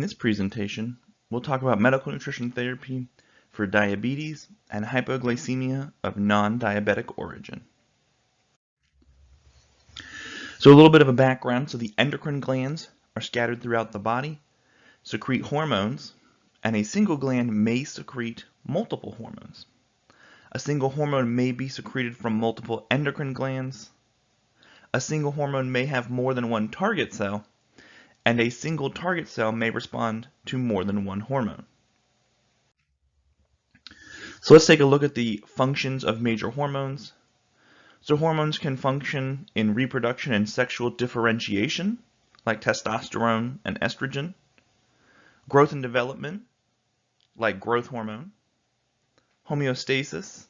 this presentation, we'll talk about medical nutrition therapy for diabetes and hypoglycemia of non-diabetic origin. So a little bit of a background. So the endocrine glands are scattered throughout the body, secrete hormones, and a single gland may secrete multiple hormones. A single hormone may be secreted from multiple endocrine glands. A single hormone may have more than one target cell, and a single target cell may respond to more than one hormone. So let's take a look at the functions of major hormones. So hormones can function in reproduction and sexual differentiation, like testosterone and estrogen, growth and development, like growth hormone, homeostasis,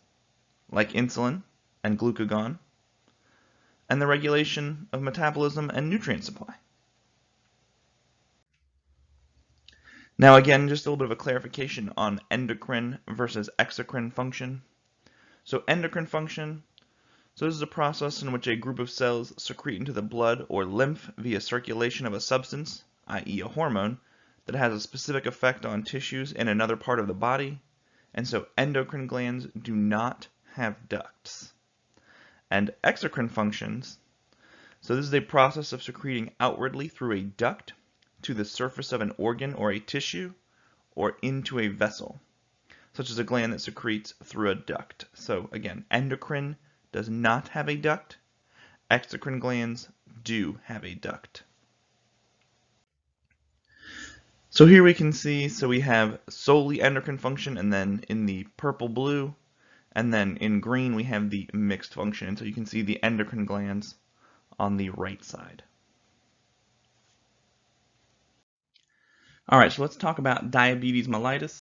like insulin and glucagon, and the regulation of metabolism and nutrient supply. Now again, just a little bit of a clarification on endocrine versus exocrine function. So endocrine function, so this is a process in which a group of cells secrete into the blood or lymph via circulation of a substance, i.e. a hormone, that has a specific effect on tissues in another part of the body, and so endocrine glands do not have ducts. And exocrine functions, so this is a process of secreting outwardly through a duct to the surface of an organ or a tissue, or into a vessel, such as a gland that secretes through a duct. So again, endocrine does not have a duct. Exocrine glands do have a duct. So here we can see, so we have solely endocrine function, and then in the purple blue, and then in green we have the mixed function. And so you can see the endocrine glands on the right side. Alright, so let's talk about diabetes mellitus.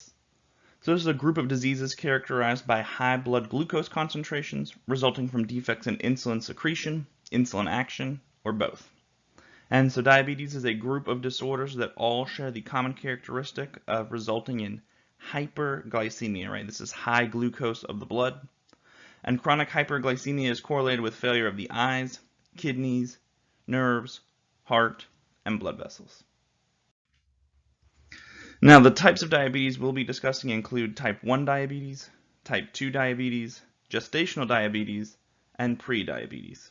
So this is a group of diseases characterized by high blood glucose concentrations resulting from defects in insulin secretion, insulin action, or both. And so diabetes is a group of disorders that all share the common characteristic of resulting in hyperglycemia, right? This is high glucose of the blood. And chronic hyperglycemia is correlated with failure of the eyes, kidneys, nerves, heart, and blood vessels. Now, the types of diabetes we'll be discussing include type 1 diabetes, type 2 diabetes, gestational diabetes, and pre-diabetes.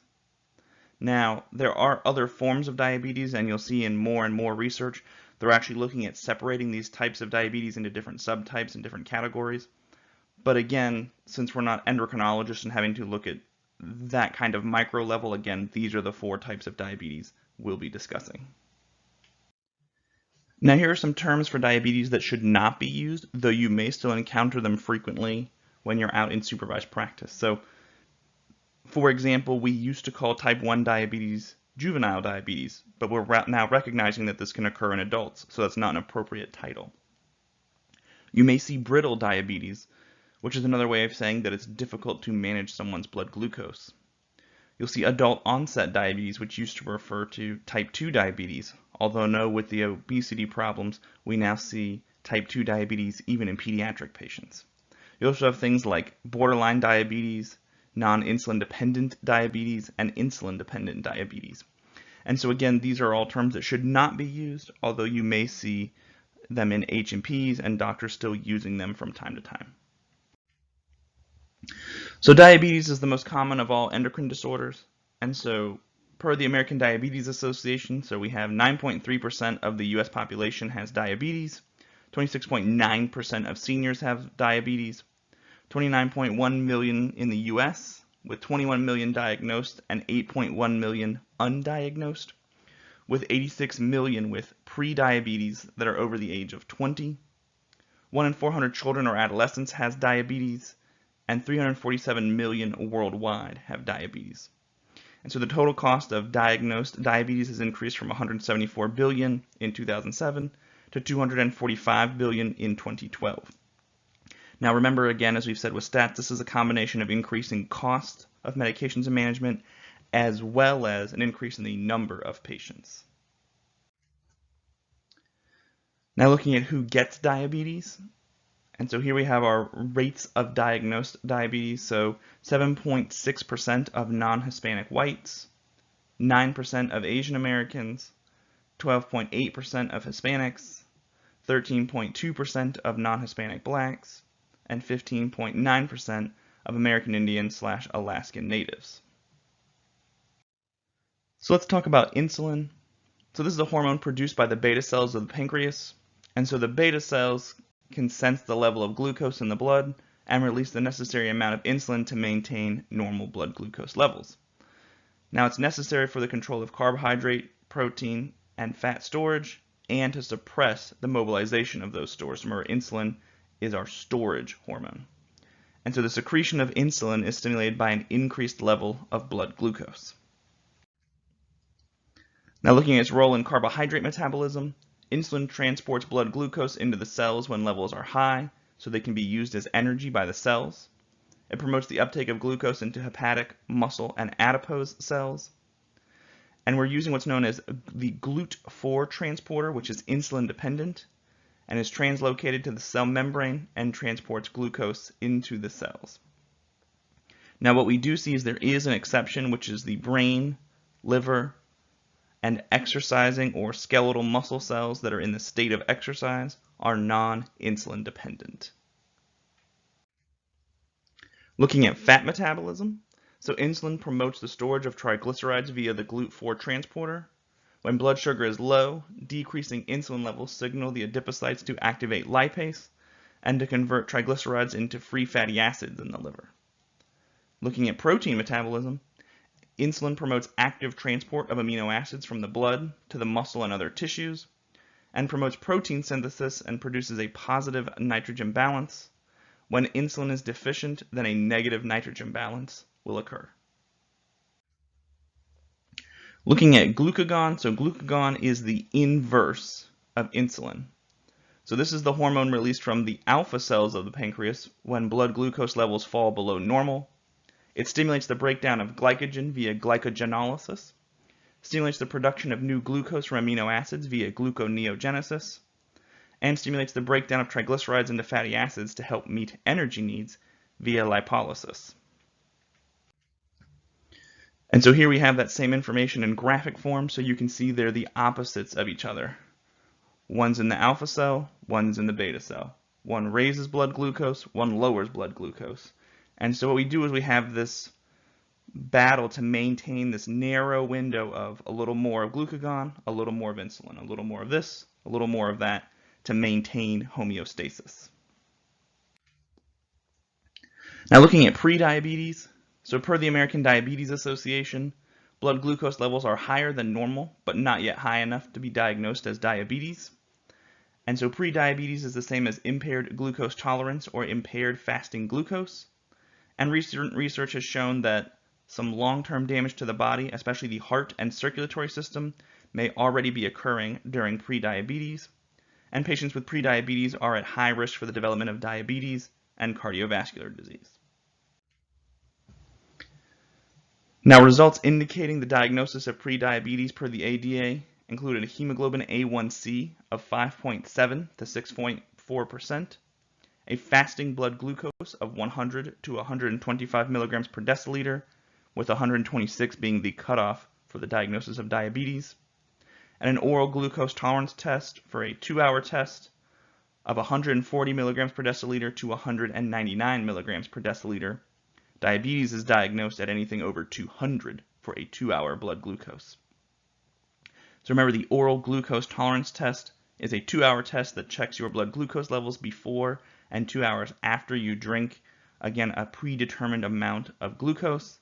Now, there are other forms of diabetes, and you'll see in more and more research, they're actually looking at separating these types of diabetes into different subtypes and different categories. But again, since we're not endocrinologists and having to look at that kind of micro level, again, these are the 4 types of diabetes we'll be discussing. Now here are some terms for diabetes that should not be used, though you may still encounter them frequently when you're out in supervised practice. So, for example, we used to call type 1 diabetes juvenile diabetes, but we're now recognizing that this can occur in adults, so that's not an appropriate title. You may see brittle diabetes, which is another way of saying that it's difficult to manage someone's blood glucose. You'll see adult onset diabetes, which used to refer to type 2 diabetes, although no, with the obesity problems, we now see type 2 diabetes even in pediatric patients. You also have things like borderline diabetes, non-insulin dependent diabetes, and insulin dependent diabetes. And so again, these are all terms that should not be used, although you may see them in H&Ps and doctors still using them from time to time. So diabetes is the most common of all endocrine disorders, and so per the American Diabetes Association, so we have 9.3% of the US population has diabetes, 26.9% of seniors have diabetes, 29.1 million in the US, with 21 million diagnosed and 8.1 million undiagnosed, with 86 million with pre-diabetes that are over the age of 20. 1 in 400 children or adolescents has diabetes, and 347 million worldwide have diabetes. And so the total cost of diagnosed diabetes has increased from 174 billion in 2007 to 245 billion in 2012. Now remember, again, as we've said with stats, this is a combination of increasing cost of medications and management as well as an increase in the number of patients. Now looking at who gets diabetes. And so here we have our rates of diagnosed diabetes. So 7.6% of non-Hispanic whites, 9% of Asian Americans, 12.8% of Hispanics, 13.2% of non-Hispanic blacks, and 15.9% of American Indian/Alaskan natives. So let's talk about insulin. So this is a hormone produced by the beta cells of the pancreas, and so the beta cells can sense the level of glucose in the blood and release the necessary amount of insulin to maintain normal blood glucose levels. Now it's necessary for the control of carbohydrate, protein, and fat storage, and to suppress the mobilization of those stores. Remember, insulin is our storage hormone. And so the secretion of insulin is stimulated by an increased level of blood glucose. Now looking at its role in carbohydrate metabolism, insulin transports blood glucose into the cells when levels are high, so they can be used as energy by the cells. It promotes the uptake of glucose into hepatic, muscle, and adipose cells. And we're using what's known as the GLUT4 transporter, which is insulin dependent, and is translocated to the cell membrane and transports glucose into the cells. Now what we do see is there is an exception, which is the brain, liver, and exercising or skeletal muscle cells that are in the state of exercise are non-insulin dependent. Looking at fat metabolism, so insulin promotes the storage of triglycerides via the GLUT4 transporter. When blood sugar is low, decreasing insulin levels signal the adipocytes to activate lipase and to convert triglycerides into free fatty acids in the liver. Looking at protein metabolism, insulin promotes active transport of amino acids from the blood to the muscle and other tissues, and promotes protein synthesis and produces a positive nitrogen balance. When insulin is deficient, then a negative nitrogen balance will occur. Looking at glucagon, so glucagon is the inverse of insulin. So this is the hormone released from the alpha cells of the pancreas when blood glucose levels fall below normal. It stimulates the breakdown of glycogen via glycogenolysis, stimulates the production of new glucose from amino acids via gluconeogenesis, and stimulates the breakdown of triglycerides into fatty acids to help meet energy needs via lipolysis. And so here we have that same information in graphic form, so you can see they're the opposites of each other. One's in the alpha cell, one's in the beta cell. One raises blood glucose, one lowers blood glucose. And so what we do is we have this battle to maintain this narrow window of a little more of glucagon, a little more of insulin, a little more of this, a little more of that, to maintain homeostasis. Now looking at prediabetes, so per the American Diabetes Association, blood glucose levels are higher than normal, but not yet high enough to be diagnosed as diabetes. And so prediabetes is the same as impaired glucose tolerance or impaired fasting glucose. And recent research has shown that some long-term damage to the body, especially the heart and circulatory system, may already be occurring during prediabetes. And patients with prediabetes are at high risk for the development of diabetes and cardiovascular disease. Now, results indicating the diagnosis of prediabetes per the ADA included a hemoglobin A1C of 5.7 to 6.4%, a fasting blood glucose of 100 to 125 milligrams per deciliter, with 126 being the cutoff for the diagnosis of diabetes, and an oral glucose tolerance test for a 2-hour test of 140 milligrams per deciliter to 199 milligrams per deciliter. Diabetes is diagnosed at anything over 200 for a 2-hour blood glucose. So remember, the oral glucose tolerance test is a 2-hour test that checks your blood glucose levels before and 2 hours after you drink, again, a predetermined amount of glucose,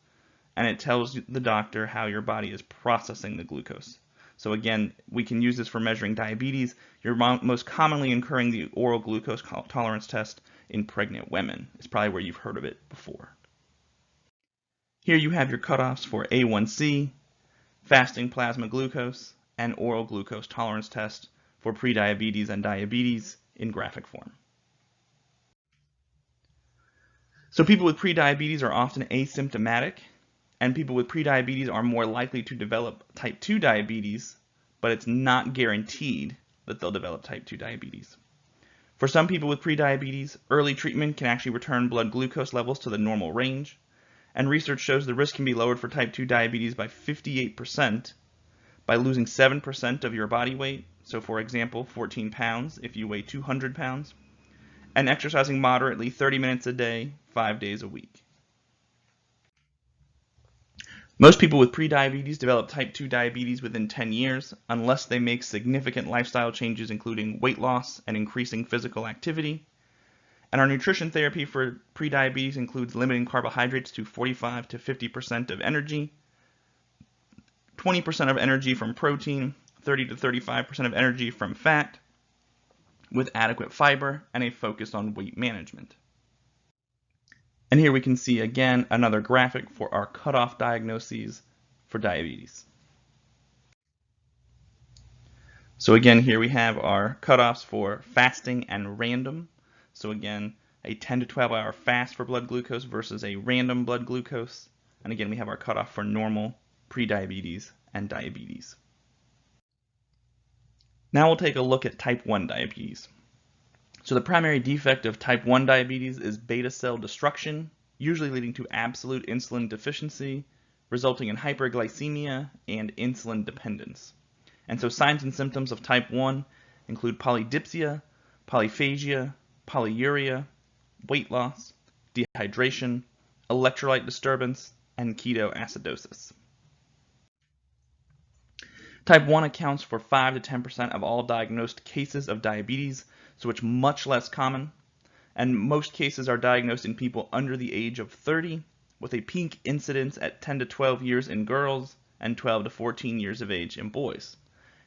and it tells the doctor how your body is processing the glucose. So again, we can use this for measuring diabetes. You're most commonly incurring the oral glucose tolerance test in pregnant women. It's probably where you've heard of it before. Here you have your cutoffs for A1C, fasting plasma glucose, and oral glucose tolerance test for prediabetes and diabetes in graphic form. So people with prediabetes are often asymptomatic, and people with prediabetes are more likely to develop type 2 diabetes, but it's not guaranteed that they'll develop type 2 diabetes. For some people with prediabetes, early treatment can actually return blood glucose levels to the normal range, and research shows the risk can be lowered for type 2 diabetes by 58% by losing 7% of your body weight so for example, 14 pounds if you weigh 200 pounds, and exercising moderately 30 minutes a day, 5 days a week. Most people with prediabetes develop type 2 diabetes within 10 years unless they make significant lifestyle changes including weight loss and increasing physical activity. And our nutrition therapy for prediabetes includes limiting carbohydrates to 45 to 50% of energy, 20% of energy from protein, 30 to 35% of energy from fat, with adequate fiber and a focus on weight management. And here we can see again another graphic for our cutoff diagnoses for diabetes. So again, here we have our cutoffs for fasting and random. So again, a 10 to 12 hour fast for blood glucose versus a random blood glucose. And again, we have our cutoff for normal, prediabetes, and diabetes. Now we'll take a look at type 1 diabetes. So the primary defect of type 1 diabetes is beta cell destruction, usually leading to absolute insulin deficiency, resulting in hyperglycemia and insulin dependence. And so signs and symptoms of type 1 include polydipsia, polyphagia, polyuria, weight loss, dehydration, electrolyte disturbance, and ketoacidosis. Type 1 accounts for 5 to 10% of all diagnosed cases of diabetes, so it's much less common, and most cases are diagnosed in people under the age of 30, with a peak incidence at 10 to 12 years in girls and 12 to 14 years of age in boys.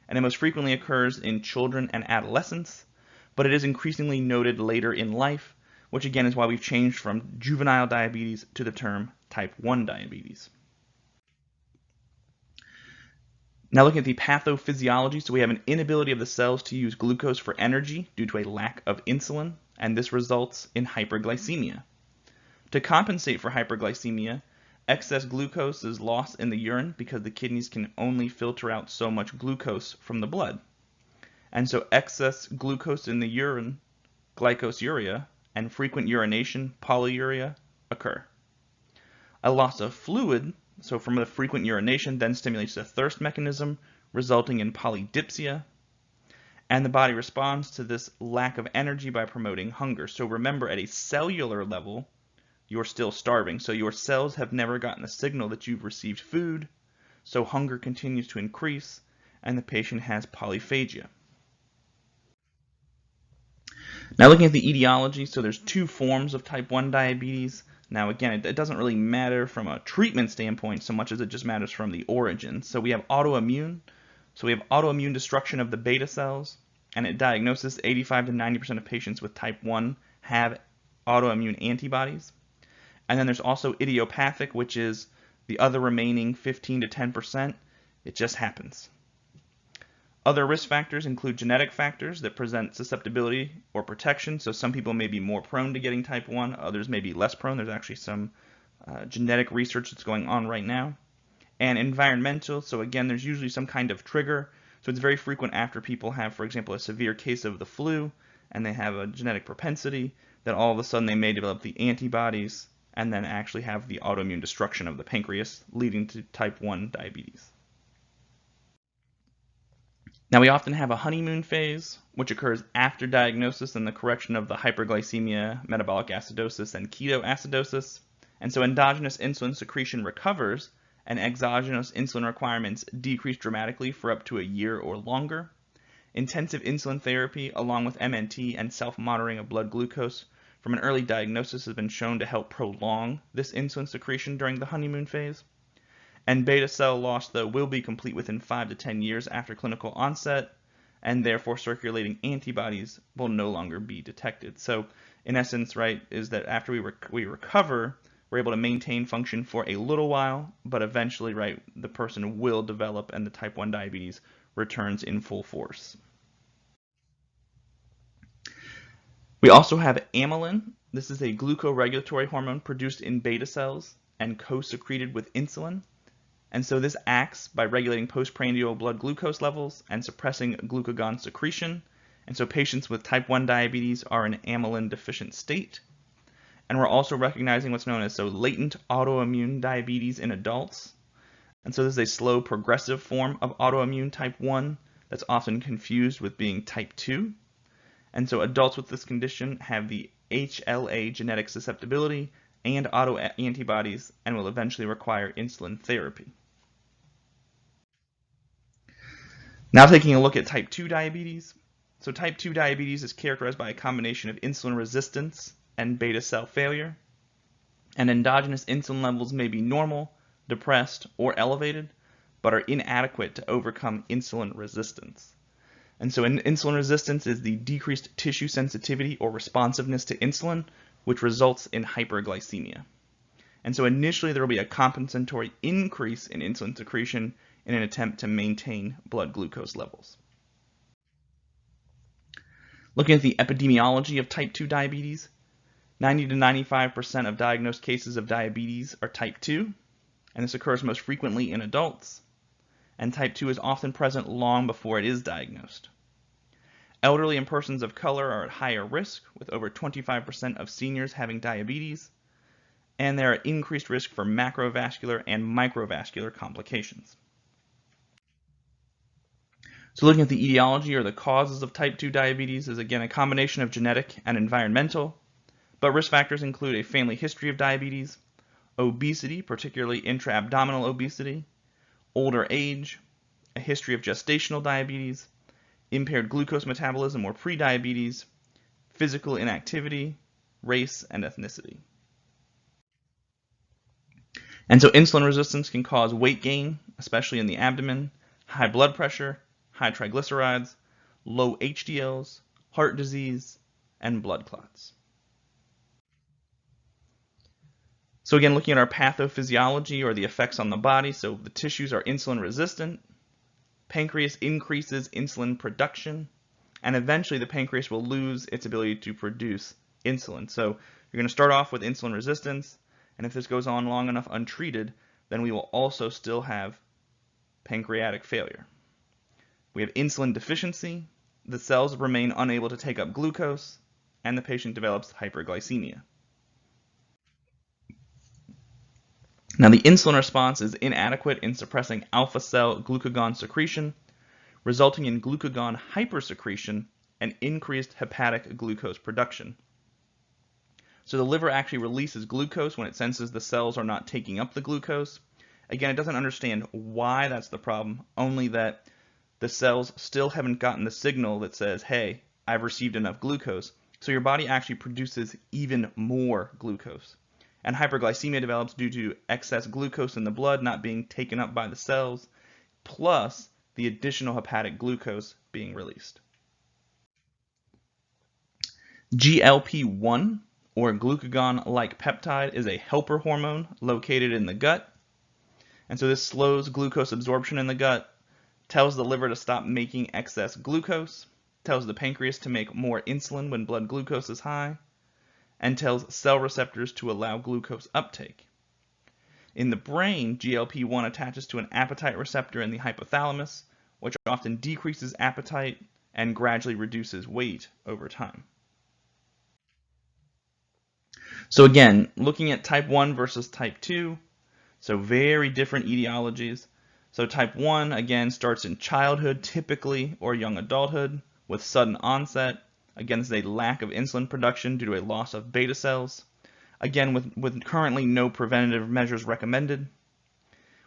And it most frequently occurs in children and adolescents, but it is increasingly noted later in life, which again is why we've changed from juvenile diabetes to the term type 1 diabetes. Now looking at the pathophysiology, so we have an inability of the cells to use glucose for energy due to a lack of insulin, and this results in hyperglycemia. To compensate for hyperglycemia, excess glucose is lost in the urine because the kidneys can only filter out so much glucose from the blood. And so excess glucose in the urine, glycosuria, and frequent urination, polyuria, occur. A loss of fluid, so from the frequent urination, then stimulates the thirst mechanism, resulting in polydipsia, and the body responds to this lack of energy by promoting hunger. So remember, at a cellular level, you're still starving. So your cells have never gotten a signal that you've received food, so hunger continues to increase, and the patient has polyphagia. Now looking at the etiology, so there's two forms of type 1 diabetes. Now again, it doesn't really matter from a treatment standpoint so much as it just matters from the origin. So we have autoimmune. So we have autoimmune destruction of the beta cells, and at diagnosis, 85 to 90% of patients with type 1 have autoimmune antibodies. And then there's also idiopathic, which is the other remaining 15 to 10%. It just happens. Other risk factors include genetic factors that present susceptibility or protection. So some people may be more prone to getting type 1, others may be less prone. There's actually some genetic research that's going on right now. And environmental, so again, there's usually some kind of trigger. So it's very frequent after people have, for example, a severe case of the flu, and they have a genetic propensity, that all of a sudden they may develop the antibodies and then actually have the autoimmune destruction of the pancreas, leading to type 1 diabetes. Now we often have a honeymoon phase, which occurs after diagnosis and the correction of the hyperglycemia, metabolic acidosis, and ketoacidosis. And so endogenous insulin secretion recovers, and exogenous insulin requirements decrease dramatically for up to a year or longer. Intensive insulin therapy, along with MNT and self-monitoring of blood glucose from an early diagnosis, has been shown to help prolong this insulin secretion during the honeymoon phase. And beta cell loss, though, will be complete within 5 to 10 years after clinical onset, and therefore circulating antibodies will no longer be detected. So in essence, right, is that after we recover, we're able to maintain function for a little while, but eventually, right, the person will develop and the type 1 diabetes returns in full force. We also have amylin. This is a glucoregulatory hormone produced in beta cells and co-secreted with insulin. And so this acts by regulating postprandial blood glucose levels and suppressing glucagon secretion. And so patients with type 1 diabetes are in amylin deficient state. And we're also recognizing what's known as latent autoimmune diabetes in adults. And so this is a slow progressive form of autoimmune type 1 that's often confused with being type 2. And so adults with this condition have the HLA genetic susceptibility and autoantibodies and will eventually require insulin therapy. Now taking a look at type 2 diabetes. So type 2 diabetes is characterized by a combination of insulin resistance and beta cell failure. And endogenous insulin levels may be normal, depressed, or elevated, but are inadequate to overcome insulin resistance. And so insulin resistance is the decreased tissue sensitivity or responsiveness to insulin, which results in hyperglycemia. And so initially there will be a compensatory increase in insulin secretion in an attempt to maintain blood glucose levels. Looking at the epidemiology of type 2 diabetes, 90 to 95% of diagnosed cases of diabetes are type 2, and this occurs most frequently in adults, and type 2 is often present long before it is diagnosed. Elderly and persons of color are at higher risk, with over 25% of seniors having diabetes, and there are increased risk for macrovascular and microvascular complications. So looking at the etiology or the causes of type 2 diabetes is again a combination of genetic and environmental, but risk factors include a family history of diabetes, obesity, particularly intra-abdominal obesity, older age, a history of gestational diabetes, impaired glucose metabolism or prediabetes, physical inactivity, race, and ethnicity. And so insulin resistance can cause weight gain, especially in the abdomen, high blood pressure, high triglycerides, low HDLs, heart disease, and blood clots. So again, looking at our pathophysiology or the effects on the body, so the tissues are insulin resistant, pancreas increases insulin production, and eventually the pancreas will lose its ability to produce insulin. So you're going to start off with insulin resistance, and if this goes on long enough untreated, then we will also still have pancreatic failure. We have insulin deficiency, the cells remain unable to take up glucose, and the patient develops hyperglycemia. Now the insulin response is inadequate in suppressing alpha cell glucagon secretion, resulting in glucagon hypersecretion and increased hepatic glucose production. So the liver actually releases glucose when it senses the cells are not taking up the glucose. Again, it doesn't understand why that's the problem, only that the cells still haven't gotten the signal that says, hey, I've received enough glucose. So your body actually produces even more glucose. And hyperglycemia develops due to excess glucose in the blood not being taken up by the cells, plus the additional hepatic glucose being released. GLP-1, or glucagon-like peptide, is a helper hormone located in the gut. And so this slows glucose absorption in the gut, tells the liver to stop making excess glucose, tells the pancreas to make more insulin when blood glucose is high, and tells cell receptors to allow glucose uptake. In the brain, GLP-1 attaches to an appetite receptor in the hypothalamus, which often decreases appetite and gradually reduces weight over time. So again, looking at type 1 versus type 2, so very different etiologies. So type 1, again, starts in childhood typically or young adulthood with sudden onset. Again, this is a lack of insulin production due to a loss of beta cells. Again, with currently no preventative measures recommended.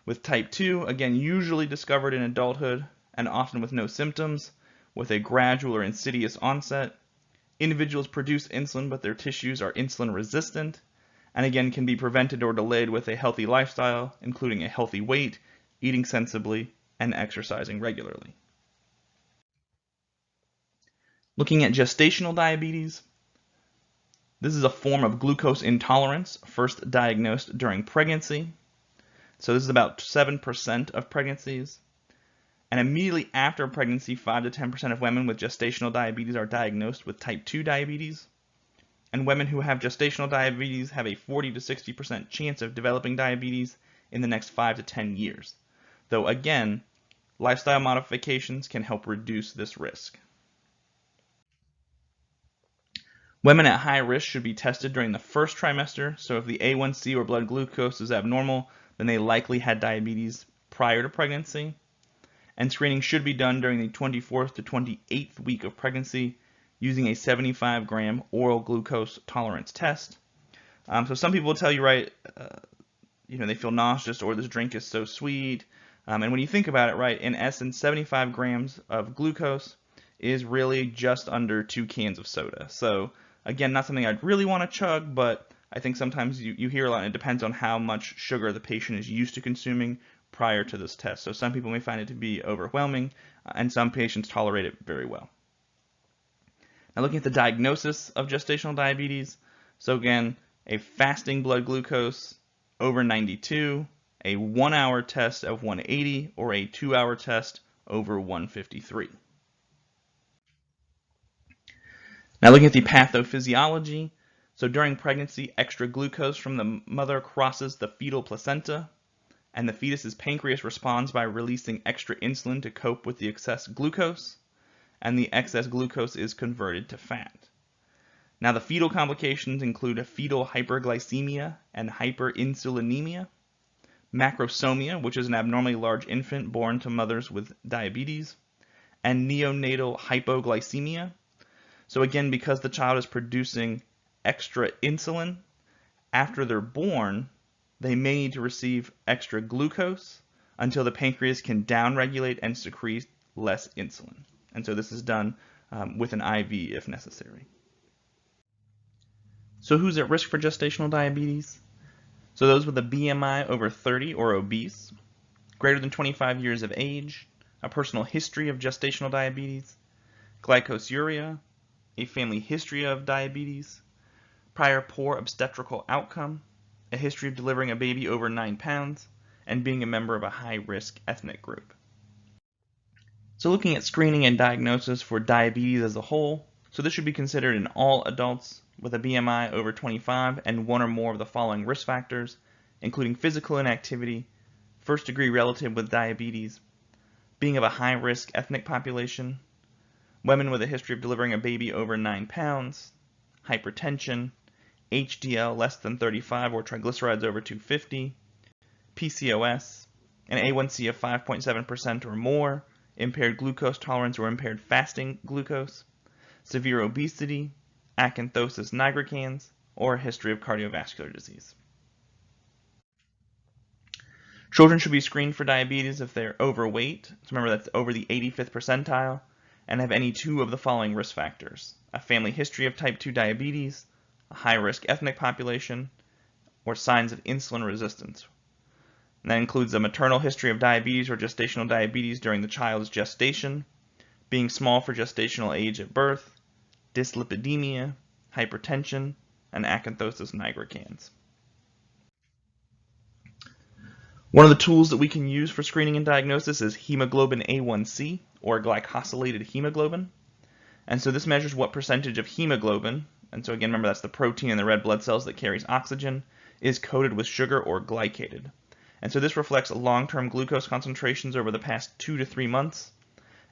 With type 2, again, usually discovered in adulthood and often with no symptoms, with a gradual or insidious onset. Individuals produce insulin, but their tissues are insulin resistant, and again can be prevented or delayed with a healthy lifestyle, including a healthy weight, eating sensibly, and exercising regularly. Looking at gestational diabetes, this is a form of glucose intolerance first diagnosed during pregnancy. So this is about 7% of pregnancies. And immediately after pregnancy, 5 to 10% of women with gestational diabetes are diagnosed with type 2 diabetes. And women who have gestational diabetes have a 40 to 60% chance of developing diabetes in the next 5 to 10 years. Though again, lifestyle modifications can help reduce this risk. Women at high risk should be tested during the first trimester, so if the A1C or blood glucose is abnormal, then they likely had diabetes prior to pregnancy. and screening should be done during the 24th to 28th week of pregnancy using a 75-gram oral glucose tolerance test. So some people will tell you, right, they feel nauseous or this drink is so sweet. And when you think about it, right, in essence, 75 grams of glucose is really just under 2 cans of soda. So again, not something I'd really want to chug, but I think sometimes you hear a lot, and it depends on how much sugar the patient is used to consuming prior to this test. So some people may find it to be overwhelming, and some patients tolerate it very well. Now looking at the diagnosis of gestational diabetes, so again, a fasting blood glucose over 92, a 1-hour test of 180, or a 2-hour test over 153. Now looking at the pathophysiology, so during pregnancy, extra glucose from the mother crosses the fetal placenta, and the fetus's pancreas responds by releasing extra insulin to cope with the excess glucose, and the excess glucose is converted to fat. Now the fetal complications include a fetal hyperglycemia and hyperinsulinemia, macrosomia, which is an abnormally large infant born to mothers with diabetes, and neonatal hypoglycemia. So again, because the child is producing extra insulin after they're born, they may need to receive extra glucose until the pancreas can downregulate and secrete less insulin. And so this is done with an IV if necessary. So who's at risk for gestational diabetes? So those with a BMI over 30 or obese, greater than 25 years of age, a personal history of gestational diabetes, glycosuria, a family history of diabetes, prior poor obstetrical outcome, a history of delivering a baby over 9 pounds, and being a member of a high-risk ethnic group. So looking at screening and diagnosis for diabetes as a whole, so this should be considered in all adults with a BMI over 25 and one or more of the following risk factors, including physical inactivity, first-degree relative with diabetes, being of a high-risk ethnic population, women with a history of delivering a baby over 9 pounds, hypertension, HDL less than 35 or triglycerides over 250, PCOS, an A1C of 5.7% or more, impaired glucose tolerance or impaired fasting glucose, severe obesity, acanthosis nigricans, or a history of cardiovascular disease. Children should be screened for diabetes if they're overweight, so remember that's over the 85th percentile, and have any 2 of the following risk factors: a family history of type 2 diabetes, a high-risk ethnic population, or signs of insulin resistance. And that includes a maternal history of diabetes or gestational diabetes during the child's gestation, being small for gestational age at birth, dyslipidemia, hypertension, and acanthosis nigricans. One of the tools that we can use for screening and diagnosis is hemoglobin A1C, or glycosylated hemoglobin. And so this measures what percentage of hemoglobin, and so again, remember that's the protein in the red blood cells that carries oxygen, is coated with sugar or glycated. And so this reflects long-term glucose concentrations over the past 2 to 3 months.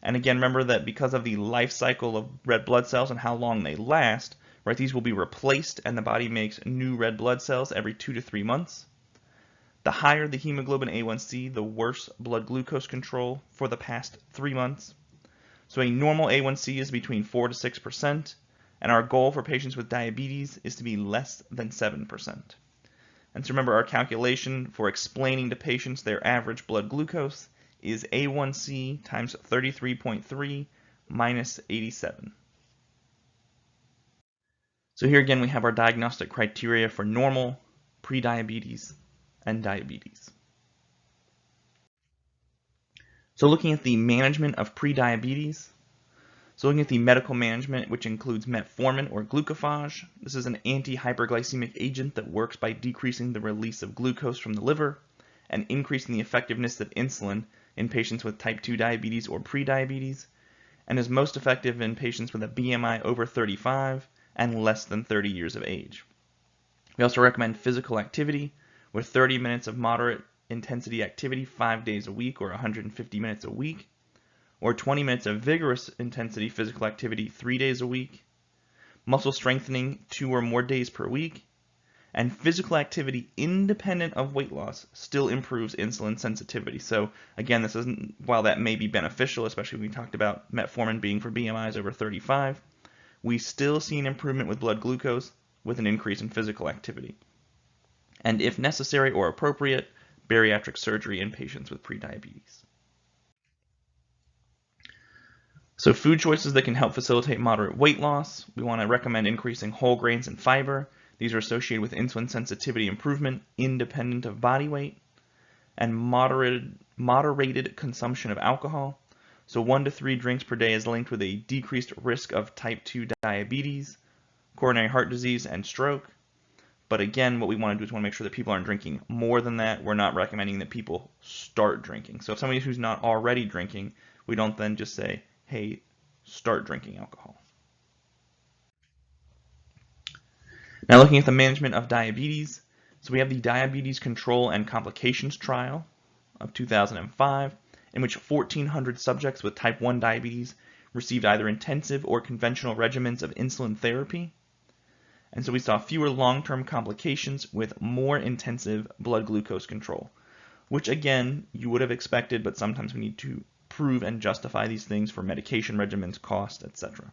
And again, remember that because of the life cycle of red blood cells and how long they last, right, these will be replaced and the body makes new red blood cells every 2 to 3 months. The higher the hemoglobin A1C, the worse blood glucose control for the past 3 months. So a normal A1C is between 4 to 6%, and our goal for patients with diabetes is to be less than 7%. And so remember, our calculation for explaining to patients their average blood glucose is A1C times 33.3 minus 87. So here again we have our diagnostic criteria for normal, prediabetes, and diabetes. So looking at the management of prediabetes, so looking at the medical management, which includes metformin or glucophage. This is an anti-hyperglycemic agent that works by decreasing the release of glucose from the liver and increasing the effectiveness of insulin in patients with type 2 diabetes or prediabetes, and is most effective in patients with a BMI over 35 and less than 30 years of age. We also recommend physical activity with 30 minutes of moderate intensity activity 5 days a week or 150 minutes a week, or 20 minutes of vigorous intensity physical activity 3 days a week, muscle strengthening 2 or more days per week, And physical activity independent of weight loss still improves insulin sensitivity. So again, this isn't, while that may be beneficial, especially when we talked about metformin being for BMIs over 35, we still see an improvement with blood glucose with an increase in physical activity. And if necessary or appropriate, bariatric surgery in patients with prediabetes. So food choices that can help facilitate moderate weight loss. We want to recommend increasing whole grains and fiber. These are associated with insulin sensitivity improvement independent of body weight. And moderated consumption of alcohol. So 1 to 3 drinks per day is linked with a decreased risk of type 2 diabetes, coronary heart disease, and stroke. But again, what we want to do is want to make sure that people aren't drinking more than that. We're not recommending that people start drinking. So if somebody who's not already drinking, we don't then just say, hey, start drinking alcohol. Now looking at the management of diabetes. So we have the Diabetes Control and Complications Trial of 2005, in which 1,400 subjects with type 1 diabetes received either intensive or conventional regimens of insulin therapy. And so we saw fewer long-term complications with more intensive blood glucose control, which again, you would have expected, but sometimes we need to prove and justify these things for medication regimens, cost, etc.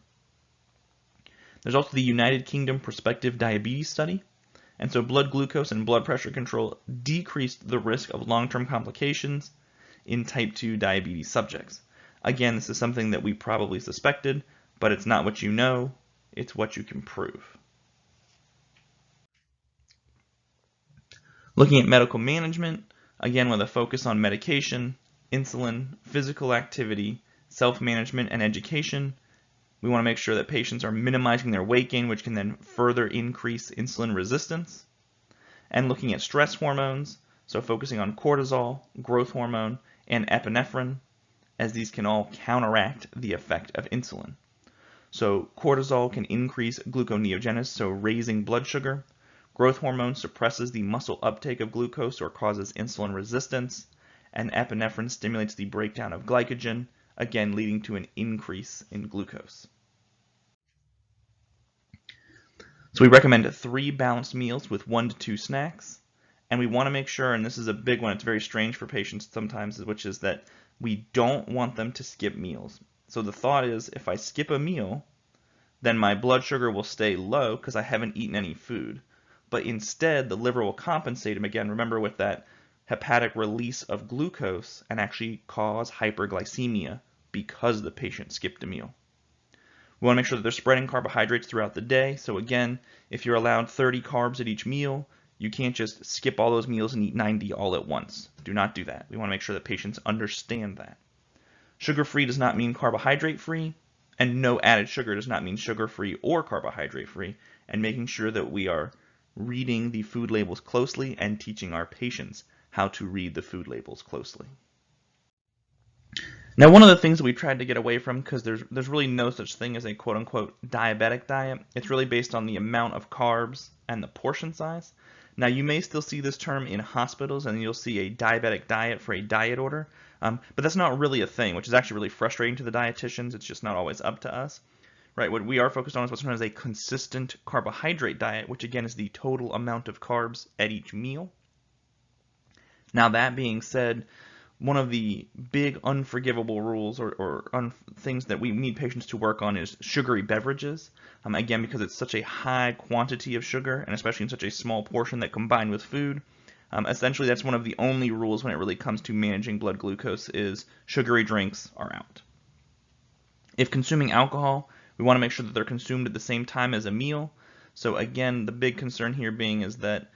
There's also the United Kingdom Prospective Diabetes Study, and so blood glucose and blood pressure control decreased the risk of long-term complications in type 2 diabetes subjects. Again, this is something that we probably suspected, but it's not what you know, it's what you can prove. Looking at medical management, again with a focus on medication, insulin, physical activity, self-management, and education, we want to make sure that patients are minimizing their weight gain, which can then further increase insulin resistance. And looking at stress hormones, so focusing on cortisol, growth hormone, and epinephrine, as these can all counteract the effect of insulin. So cortisol can increase gluconeogenesis, so raising blood sugar. Growth hormone suppresses the muscle uptake of glucose or causes insulin resistance, and epinephrine stimulates the breakdown of glycogen, again leading to an increase in glucose. So we recommend 3 balanced meals with 1 to 2 snacks, and we want to make sure, and this is a big one, it's very strange for patients sometimes, which is that we don't want them to skip meals. So the thought is, if I skip a meal, then my blood sugar will stay low because I haven't eaten any food. But instead, the liver will compensate them again, remember, with that hepatic release of glucose and actually cause hyperglycemia because the patient skipped a meal. We want to make sure that they're spreading carbohydrates throughout the day. So again, if you're allowed 30 carbs at each meal, you can't just skip all those meals and eat 90 all at once. Do not do that. We want to make sure that patients understand that. Sugar-free does not mean carbohydrate-free, and no added sugar does not mean sugar-free or carbohydrate-free, and making sure that we are reading the food labels closely and teaching our patients how to read the food labels closely. Now, one of the things that we tried to get away from, because there's really no such thing as a quote-unquote diabetic diet, it's really based on the amount of carbs and the portion size. Now, you may still see this term in hospitals, and you'll see a diabetic diet for a diet order, but that's not really a thing, which is actually really frustrating to the dietitians. It's just not always up to us. Right, what we are focused on is what's known as a consistent carbohydrate diet, which again is the total amount of carbs at each meal. Now, that being said, one of the big unforgivable rules or things that we need patients to work on is sugary beverages. Again, because it's such a high quantity of sugar, and especially in such a small portion that combined with food, essentially that's one of the only rules when it really comes to managing blood glucose is sugary drinks are out. If consuming alcohol, we want to make sure that they're consumed at the same time as a meal. So again, the big concern here being is that,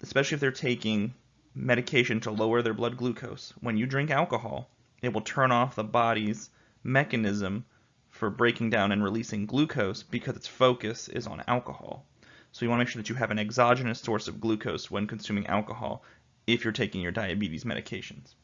especially if they're taking medication to lower their blood glucose, when you drink alcohol, it will turn off the body's mechanism for breaking down and releasing glucose because its focus is on alcohol. So you want to make sure that you have an exogenous source of glucose when consuming alcohol if you're taking your diabetes medications.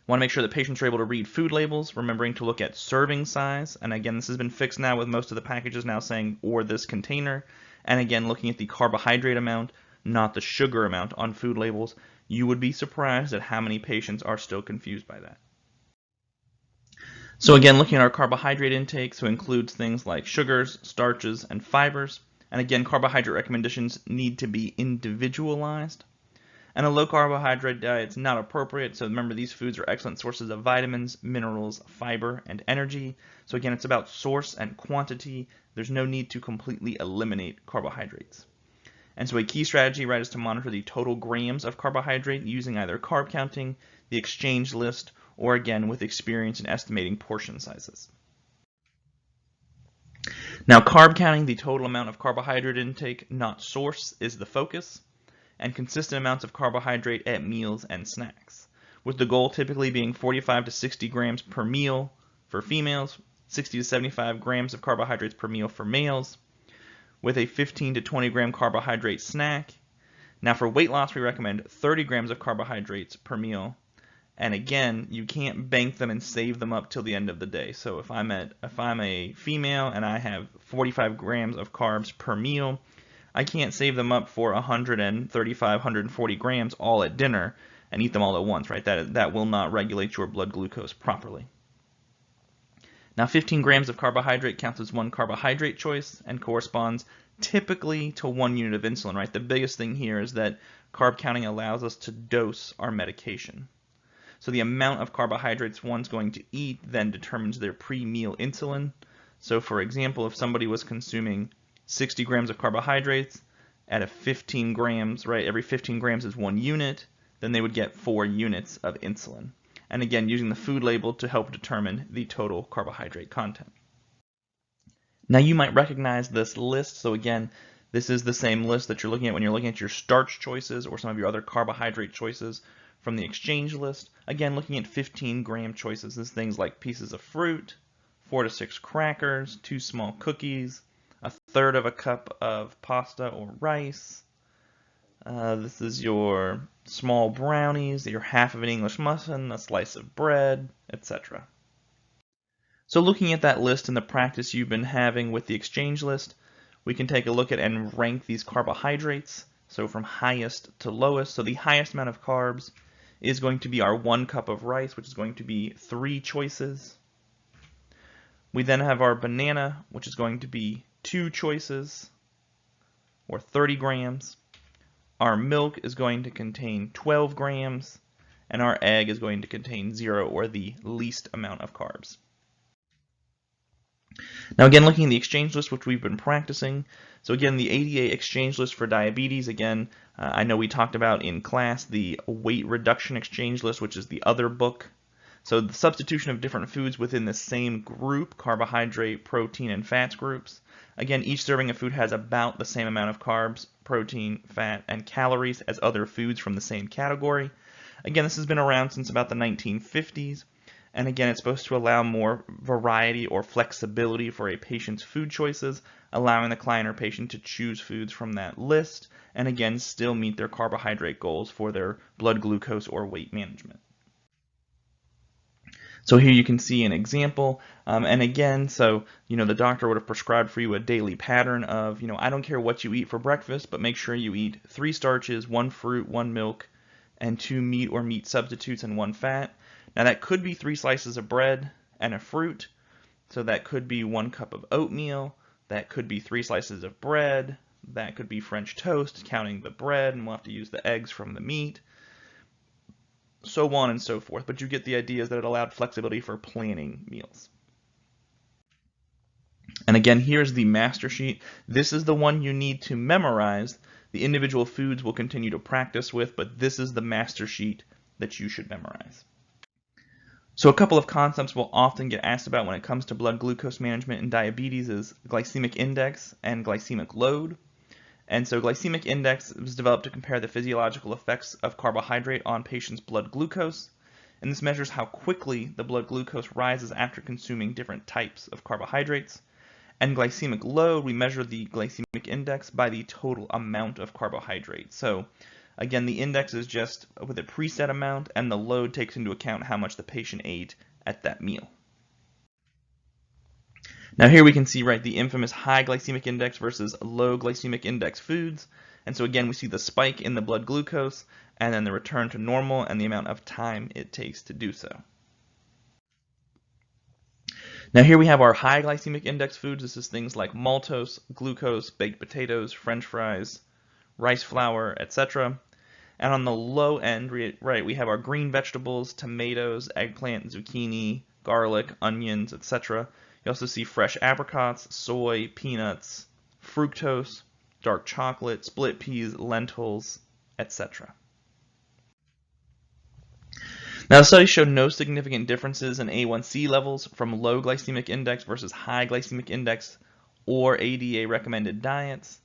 Want to make sure that patients are able to read food labels, remembering to look at serving size. And again, this has been fixed now with most of the packages now saying, or this container. And again, looking at the carbohydrate amount, not the sugar amount on food labels. You would be surprised at how many patients are still confused by that. So again, looking at our carbohydrate intake, so includes things like sugars, starches, and fibers. And again, carbohydrate recommendations need to be individualized. And a low carbohydrate diet is not appropriate, so remember these foods are excellent sources of vitamins, minerals, fiber, and energy. So again, it's about source and quantity. There's no need to completely eliminate carbohydrates. And so a key strategy, right, is to monitor the total grams of carbohydrate using either carb counting, the exchange list, or again with experience in estimating portion sizes. Now, carb counting, the total amount of carbohydrate intake, not source, is the focus, and consistent amounts of carbohydrate at meals and snacks, with the goal typically being 45 to 60 grams per meal for females, 60 to 75 grams of carbohydrates per meal for males, with a 15 to 20 gram carbohydrate snack. Now for weight loss, we recommend 30 grams of carbohydrates per meal. And again, you can't bank them and save them up till the end of the day. So if I'm a female and I have 45 grams of carbs per meal, I can't save them up for 135, 140 grams all at dinner and eat them all at once, right? That will not regulate your blood glucose properly. Now 15 grams of carbohydrate counts as one carbohydrate choice and corresponds typically to 1 unit of insulin, right? The biggest thing here is that carb counting allows us to dose our medication. So the amount of carbohydrates one's going to eat then determines their pre-meal insulin. So for example, if somebody was consuming 60 grams of carbohydrates at a 15 grams, right, every 15 grams is 1 unit, then they would get 4 units of insulin. And again, using the food label to help determine the total carbohydrate content. Now you might recognize this list. So again, this is the same list that you're looking at when you're looking at your starch choices or some of your other carbohydrate choices from the exchange list. Again, looking at 15 gram choices. This is things like pieces of fruit, 4 to 6 crackers, 2 small cookies, 1/3 of a cup of pasta or rice. This is your small brownies, your half of an English muffin, a slice of bread, etc. So looking at that list and the practice you've been having with the exchange list, we can take a look at and rank these carbohydrates. So from highest to lowest. So the highest amount of carbs is going to be our 1 cup of rice, which is going to be 3 choices. We then have our banana, which is going to be 2 choices, or 30 grams. Our milk is going to contain 12 grams, and our egg is going to contain 0, or the least amount of carbs. Now again, looking at the exchange list, which we've been practicing. So again, the ADA exchange list for diabetes, again, I know we talked about in class the weight reduction exchange list, which is the other book. So the substitution of different foods within the same group, carbohydrate, protein, and fats groups. Again, each serving of food has about the same amount of carbs, protein, fat, and calories as other foods from the same category. Again, this has been around since about the 1950s. And again, it's supposed to allow more variety or flexibility for a patient's food choices, allowing the client or patient to choose foods from that list, and again, still meet their carbohydrate goals for their blood glucose or weight management. So here you can see an example, and again, so the doctor would have prescribed for you a daily pattern of, I don't care what you eat for breakfast, but make sure you eat 3 starches, 1 fruit, 1 milk, and 2 meat or meat substitutes and 1 fat. Now that could be 3 slices of bread and a fruit, so that could be 1 cup of oatmeal, that could be 3 slices of bread, that could be French toast, counting the bread, and we'll have to use the eggs from the meat, so on and so forth. But you get the idea is that it allowed flexibility for planning meals. And again, here's the master sheet. This is the one you need to memorize. The individual foods we'll continue to practice with, but this is the master sheet that you should memorize. So a couple of concepts we'll often get asked about when it comes to blood glucose management in diabetes is glycemic index and glycemic load. And so glycemic index was developed to compare the physiological effects of carbohydrate on patients' blood glucose. And this measures how quickly the blood glucose rises after consuming different types of carbohydrates. And glycemic load, we measure the glycemic index by the total amount of carbohydrate. So again, the index is just with a preset amount, and the load takes into account how much the patient ate at that meal. Now here we can see, right, the infamous high glycemic index versus low glycemic index foods. And so again, we see the spike in the blood glucose, and then the return to normal and the amount of time it takes to do so. Now here we have our high glycemic index foods. This is things like maltose, glucose, baked potatoes, french fries, rice flour, etc. And on the low end, right, we have our green vegetables, tomatoes, eggplant, zucchini, garlic, onions, etc. You also see fresh apricots, soy, peanuts, fructose, dark chocolate, split peas, lentils, etc. Now, the study showed no significant differences in A1C levels from low glycemic index versus high glycemic index or ADA recommended diets.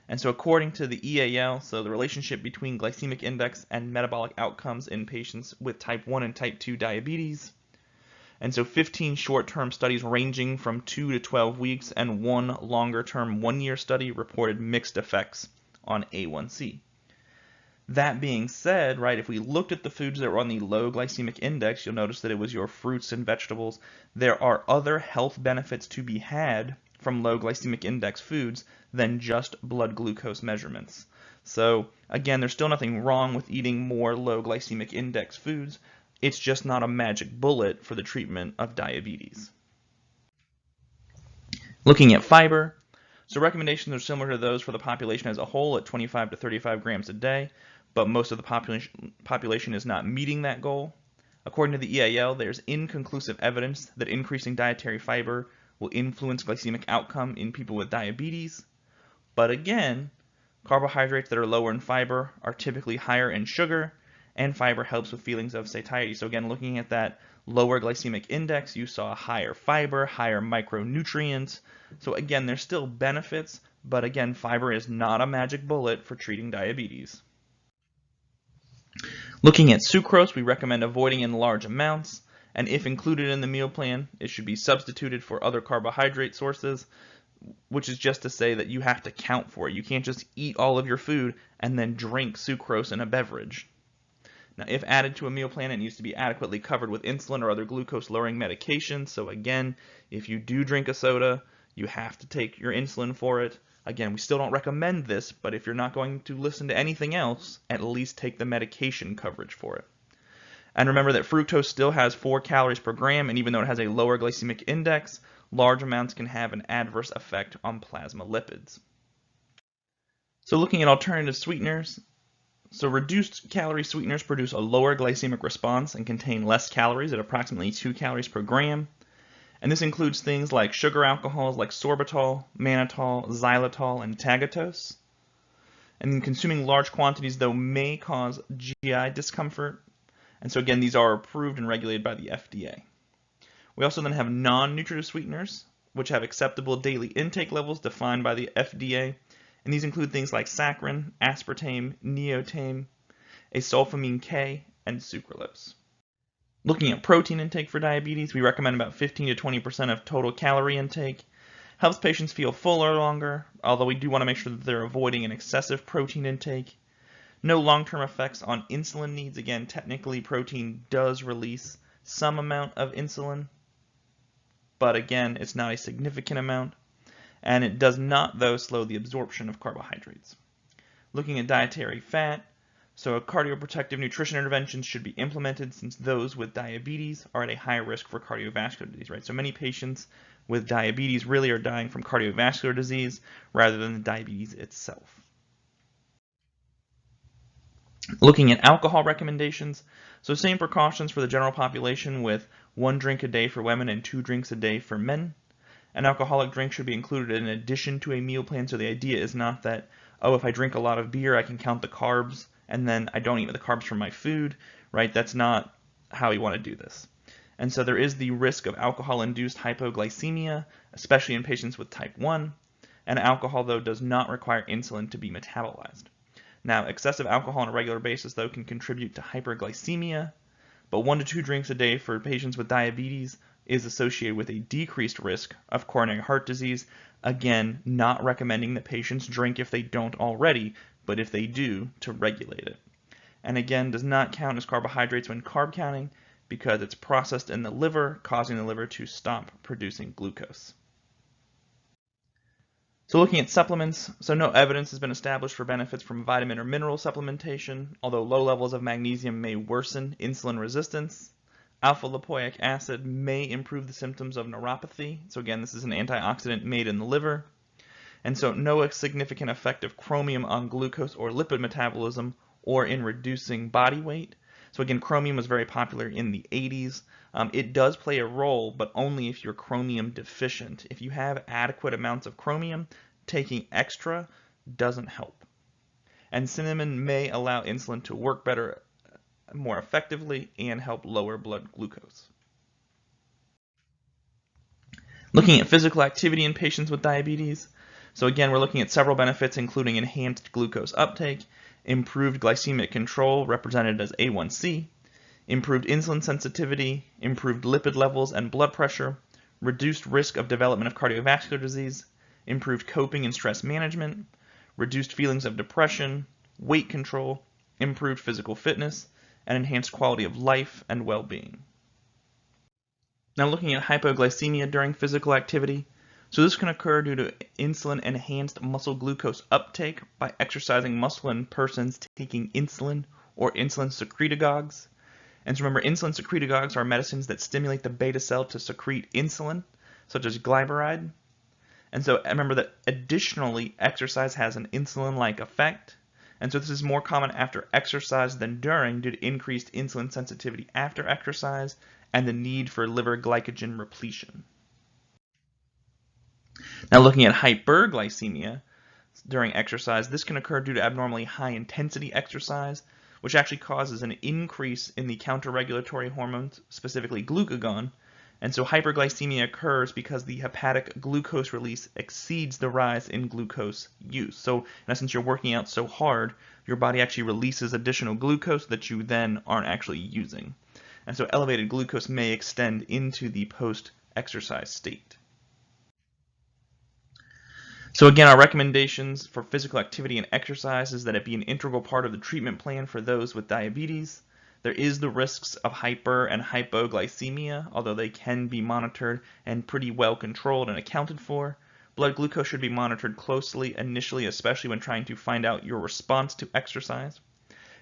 And so according to the EAL, so the relationship between glycemic index and metabolic outcomes in patients with type 1 and type 2 diabetes. And so 15 short-term studies ranging from 2 to 12 weeks and one longer-term 1-year study reported mixed effects on A1C. That being said, right, if we looked at the foods that were on the low glycemic index, you'll notice that it was your fruits and vegetables. There are other health benefits to be had from low glycemic index foods than just blood glucose measurements. So again, there's still nothing wrong with eating more low glycemic index foods. It's just not a magic bullet for the treatment of diabetes. Looking at fiber, so recommendations are similar to those for the population as a whole at 25 to 35 grams a day, but most of the population is not meeting that goal. According to the EAL, there's inconclusive evidence that increasing dietary fiber will influence glycemic outcome in people with diabetes. But again, carbohydrates that are lower in fiber are typically higher in sugar, and fiber helps with feelings of satiety. So again, looking at that lower glycemic index, you saw higher fiber, higher micronutrients. So again, there's still benefits, but again, fiber is not a magic bullet for treating diabetes. Looking at sucrose, we recommend avoiding in large amounts, and if included in the meal plan, it should be substituted for other carbohydrate sources, which is just to say that you have to count for it. You can't just eat all of your food and then drink sucrose in a beverage. Now, if added to a meal plan, it needs to be adequately covered with insulin or other glucose-lowering medications. So again, if you do drink a soda, you have to take your insulin for it. Again, we still don't recommend this, but if you're not going to listen to anything else, at least take the medication coverage for it. And remember that fructose still has 4 calories per gram, and even though it has a lower glycemic index, large amounts can have an adverse effect on plasma lipids. So looking at alternative sweeteners, so reduced calorie sweeteners produce a lower glycemic response and contain less calories at approximately 2 calories per gram. And this includes things like sugar alcohols like sorbitol, mannitol, xylitol, and tagatose. And consuming large quantities, though, may cause GI discomfort. And so again, these are approved and regulated by the FDA. We also then have non-nutritive sweeteners, which have acceptable daily intake levels defined by the FDA. And these include things like saccharin, aspartame, neotame, asulfamine K, and sucralose. Looking at protein intake for diabetes, we recommend about 15 to 20% of total calorie intake. Helps patients feel fuller longer, although we do want to make sure that they're avoiding an excessive protein intake. No long-term effects on insulin needs. Again, technically protein does release some amount of insulin, but again, it's not a significant amount. And it does not, though, slow the absorption of carbohydrates. Looking at dietary fat, so cardioprotective nutrition interventions should be implemented since those with diabetes are at a high risk for cardiovascular disease, right? So many patients with diabetes really are dying from cardiovascular disease rather than the diabetes itself. Looking at alcohol recommendations, so same precautions for the general population with 1 drink a day for women and 2 drinks a day for men. An alcoholic drink should be included in addition to a meal plan, so the idea is not that, oh, if I drink a lot of beer, I can count the carbs, and then I don't eat the carbs from my food, right? That's not how you want to do this. And so there is the risk of alcohol-induced hypoglycemia, especially in patients with type 1, and alcohol, though, does not require insulin to be metabolized. Now, excessive alcohol on a regular basis, though, can contribute to hyperglycemia, but 1 to 2 drinks a day for patients with diabetes is associated with a decreased risk of coronary heart disease. Again, not recommending that patients drink if they don't already, but if they do, to regulate it. And again, does not count as carbohydrates when carb counting because it's processed in the liver, causing the liver to stop producing glucose. So looking at supplements, so no evidence has been established for benefits from vitamin or mineral supplementation, although low levels of magnesium may worsen insulin resistance. Alpha-lipoic acid may improve the symptoms of neuropathy. So again, this is an antioxidant made in the liver. And so no significant effect of chromium on glucose or lipid metabolism or in reducing body weight. So again, chromium was very popular in the 80s. It does play a role, but only if you're chromium deficient. If you have adequate amounts of chromium, taking extra doesn't help. And cinnamon may allow insulin to work better, more effectively, and help lower blood glucose. Looking at physical activity in patients with diabetes. So again, we're looking at several benefits, including enhanced glucose uptake, improved glycemic control, represented as A1C, improved insulin sensitivity, improved lipid levels and blood pressure, reduced risk of development of cardiovascular disease, improved coping and stress management, reduced feelings of depression, weight control, improved physical fitness, and enhanced quality of life and well-being. Now looking at hypoglycemia during physical activity. So this can occur due to insulin-enhanced muscle glucose uptake by exercising muscle in persons taking insulin or insulin secretagogues. And so remember, insulin secretagogues are medicines that stimulate the beta cell to secrete insulin, such as glyburide. And so remember that additionally, exercise has an insulin-like effect. And so this is more common after exercise than during due to increased insulin sensitivity after exercise and the need for liver glycogen repletion. Now looking at hyperglycemia during exercise, this can occur due to abnormally high intensity exercise, which actually causes an increase in the counter-regulatory hormones, specifically glucagon. And so hyperglycemia occurs because the hepatic glucose release exceeds the rise in glucose use. So in essence, you're working out so hard, your body actually releases additional glucose that you then aren't actually using. And so elevated glucose may extend into the post-exercise state. So again, our recommendations for physical activity and exercise is that it be an integral part of the treatment plan for those with diabetes. There is the risks of hyper and hypoglycemia, although they can be monitored and pretty well controlled and accounted for. Blood glucose should be monitored closely initially, especially when trying to find out your response to exercise.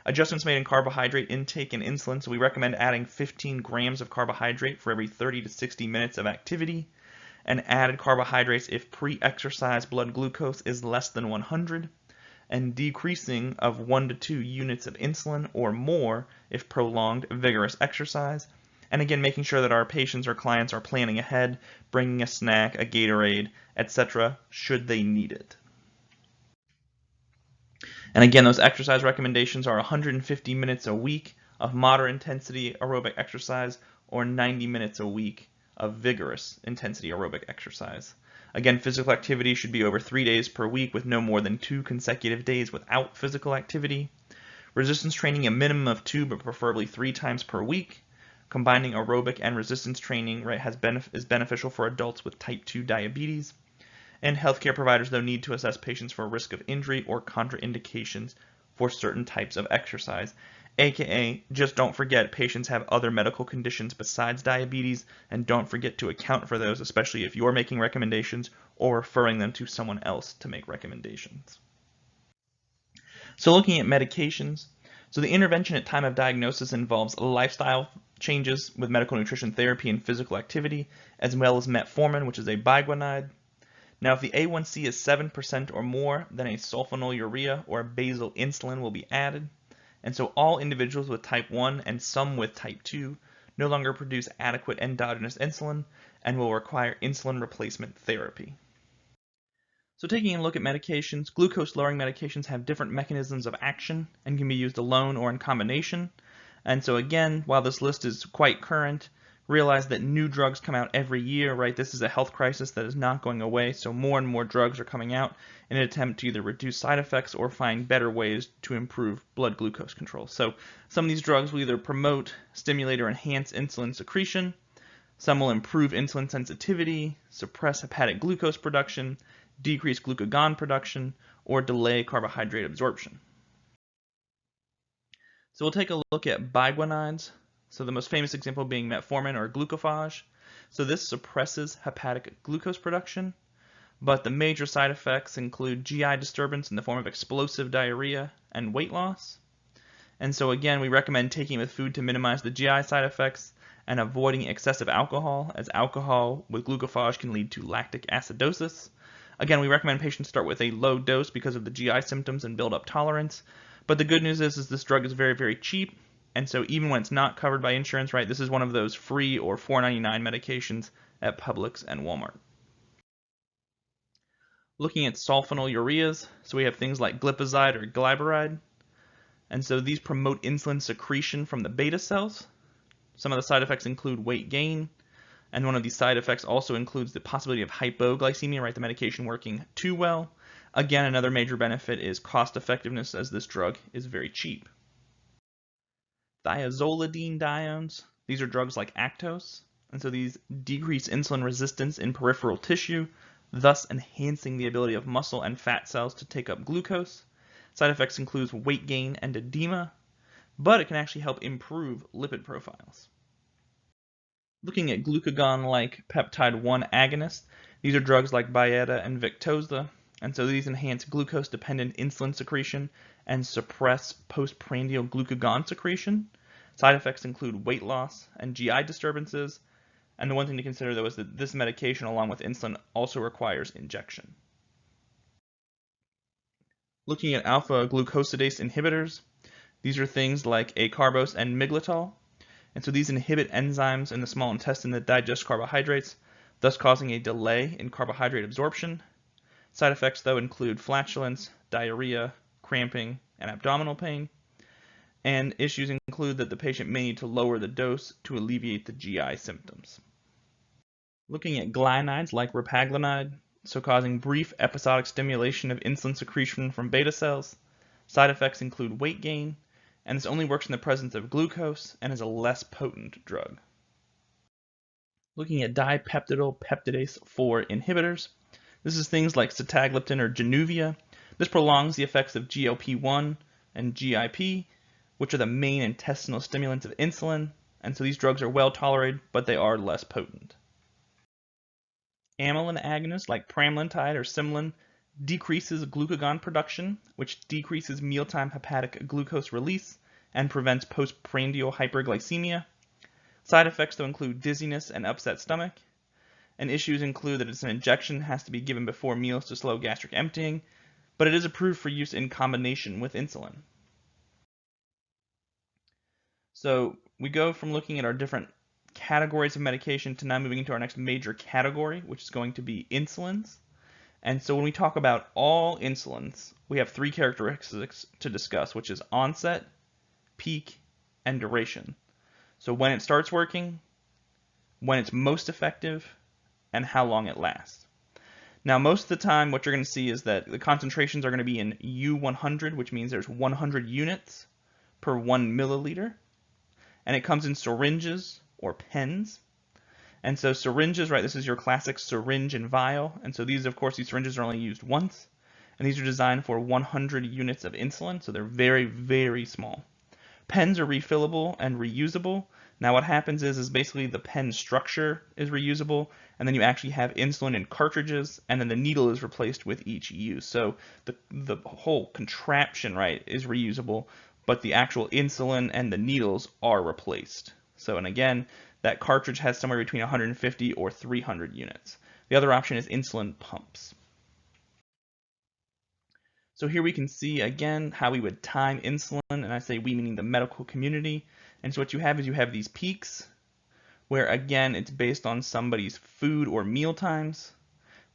Adjustments made in carbohydrate intake and insulin, so we recommend adding 15 grams of carbohydrate for every 30 to 60 minutes of activity, and added carbohydrates if pre-exercise blood glucose is less than 100, and decreasing of 1 to 2 units of insulin or more if prolonged vigorous exercise. And again, making sure that our patients or clients are planning ahead, bringing a snack, a Gatorade, etc. should they need it. And again, those exercise recommendations are 150 minutes a week of moderate intensity aerobic exercise or 90 minutes a week of vigorous intensity aerobic exercise. Again, physical activity should be over 3 days per week with no more than 2 consecutive days without physical activity. Resistance training a minimum of 2 but preferably 3 times per week. Combining aerobic and resistance training is beneficial for adults with type 2 diabetes. And healthcare providers, though, need to assess patients for risk of injury or contraindications for certain types of exercise. AKA, just don't forget patients have other medical conditions besides diabetes, and don't forget to account for those, especially if you're making recommendations or referring them to someone else to make recommendations. So looking at medications, so the intervention at time of diagnosis involves lifestyle changes with medical nutrition therapy and physical activity, as well as metformin, which is a biguanide. Now, if the A1C is 7% or more, then a sulfonylurea or basal insulin will be added. And so all individuals with type 1 and some with type 2 no longer produce adequate endogenous insulin and will require insulin replacement therapy. So taking a look at medications, glucose-lowering medications have different mechanisms of action and can be used alone or in combination. And so again, while this list is quite current, realize that new drugs come out every year, right? This is a health crisis that is not going away, so more and more drugs are coming out in an attempt to either reduce side effects or find better ways to improve blood glucose control. So some of these drugs will either promote, stimulate, or enhance insulin secretion. Some will improve insulin sensitivity, suppress hepatic glucose production, decrease glucagon production, or delay carbohydrate absorption. So we'll take a look at biguanides. So the most famous example being metformin or glucophage. So this suppresses hepatic glucose production, but the major side effects include GI disturbance in the form of explosive diarrhea and weight loss. And so again, we recommend taking with food to minimize the GI side effects, and avoiding excessive alcohol, as alcohol with glucophage can lead to lactic acidosis. Again, we recommend patients start with a low dose because of the GI symptoms and build up tolerance. But the good news is this drug is very, very cheap. And so even when it's not covered by insurance, right, this is one of those free or $4.99 medications at Publix and Walmart. Looking at sulfonylureas, so we have things like glipizide or glyburide. And so these promote insulin secretion from the beta cells. Some of the side effects include weight gain, and one of these side effects also includes the possibility of hypoglycemia, right, the medication working too well. Again, another major benefit is cost effectiveness, as this drug is very cheap. Thiazolidine diones, these are drugs like Actos, and so these decrease insulin resistance in peripheral tissue, thus enhancing the ability of muscle and fat cells to take up glucose. Side effects include weight gain and edema, but it can actually help improve lipid profiles. Looking at glucagon-like peptide 1 agonists, these are drugs like Byetta and Victoza, and so these enhance glucose-dependent insulin secretion and suppress postprandial glucagon secretion. Side effects include weight loss and GI disturbances, and the one thing to consider though is that this medication along with insulin also requires injection. Looking at alpha-glucosidase inhibitors, these are things like acarbose and miglitol, and so these inhibit enzymes in the small intestine that digest carbohydrates, thus causing a delay in carbohydrate absorption. Side effects, though, include flatulence, diarrhea, cramping, and abdominal pain. And issues include that the patient may need to lower the dose to alleviate the GI symptoms. Looking at glynides like repaglinide, so causing brief episodic stimulation of insulin secretion from beta cells. Side effects include weight gain, and this only works in the presence of glucose and is a less potent drug. Looking at dipeptidyl peptidase 4 inhibitors, this is things like sitagliptin or Januvia. This prolongs the effects of GLP-1 and GIP, which are the main intestinal stimulants of insulin, and so these drugs are well tolerated, but they are less potent. Amylin agonists like pramlintide or Simlin decreases glucagon production, which decreases mealtime hepatic glucose release and prevents postprandial hyperglycemia. Side effects though include dizziness and upset stomach, and issues include that it's an injection that has to be given before meals to slow gastric emptying, but it is approved for use in combination with insulin. So we go from looking at our different categories of medication to now moving into our next major category, which is going to be insulins. And so when we talk about all insulins, we have three characteristics to discuss, which is onset, peak, and duration. So when it starts working, when it's most effective, and how long it lasts. Now, most of the time, what you're going to see is that the concentrations are going to be in U100, which means there's 100 units per 1 milliliter. And it comes in syringes or pens. And so syringes, right, this is your classic syringe and vial. And so these, of course, these syringes are only used once. And these are designed for 100 units of insulin, so they're very, very small. Pens are refillable and reusable. Now what happens is basically the pen structure is reusable, and then you actually have insulin in cartridges, and then the needle is replaced with each use. So the whole contraption, right, is reusable, but the actual insulin and the needles are replaced. So, and again, that cartridge has somewhere between 150 or 300 units. The other option is insulin pumps. So here we can see again how we would time insulin, and I say we meaning the medical community. And so what you have is you have these peaks, where again it's based on somebody's food or meal times,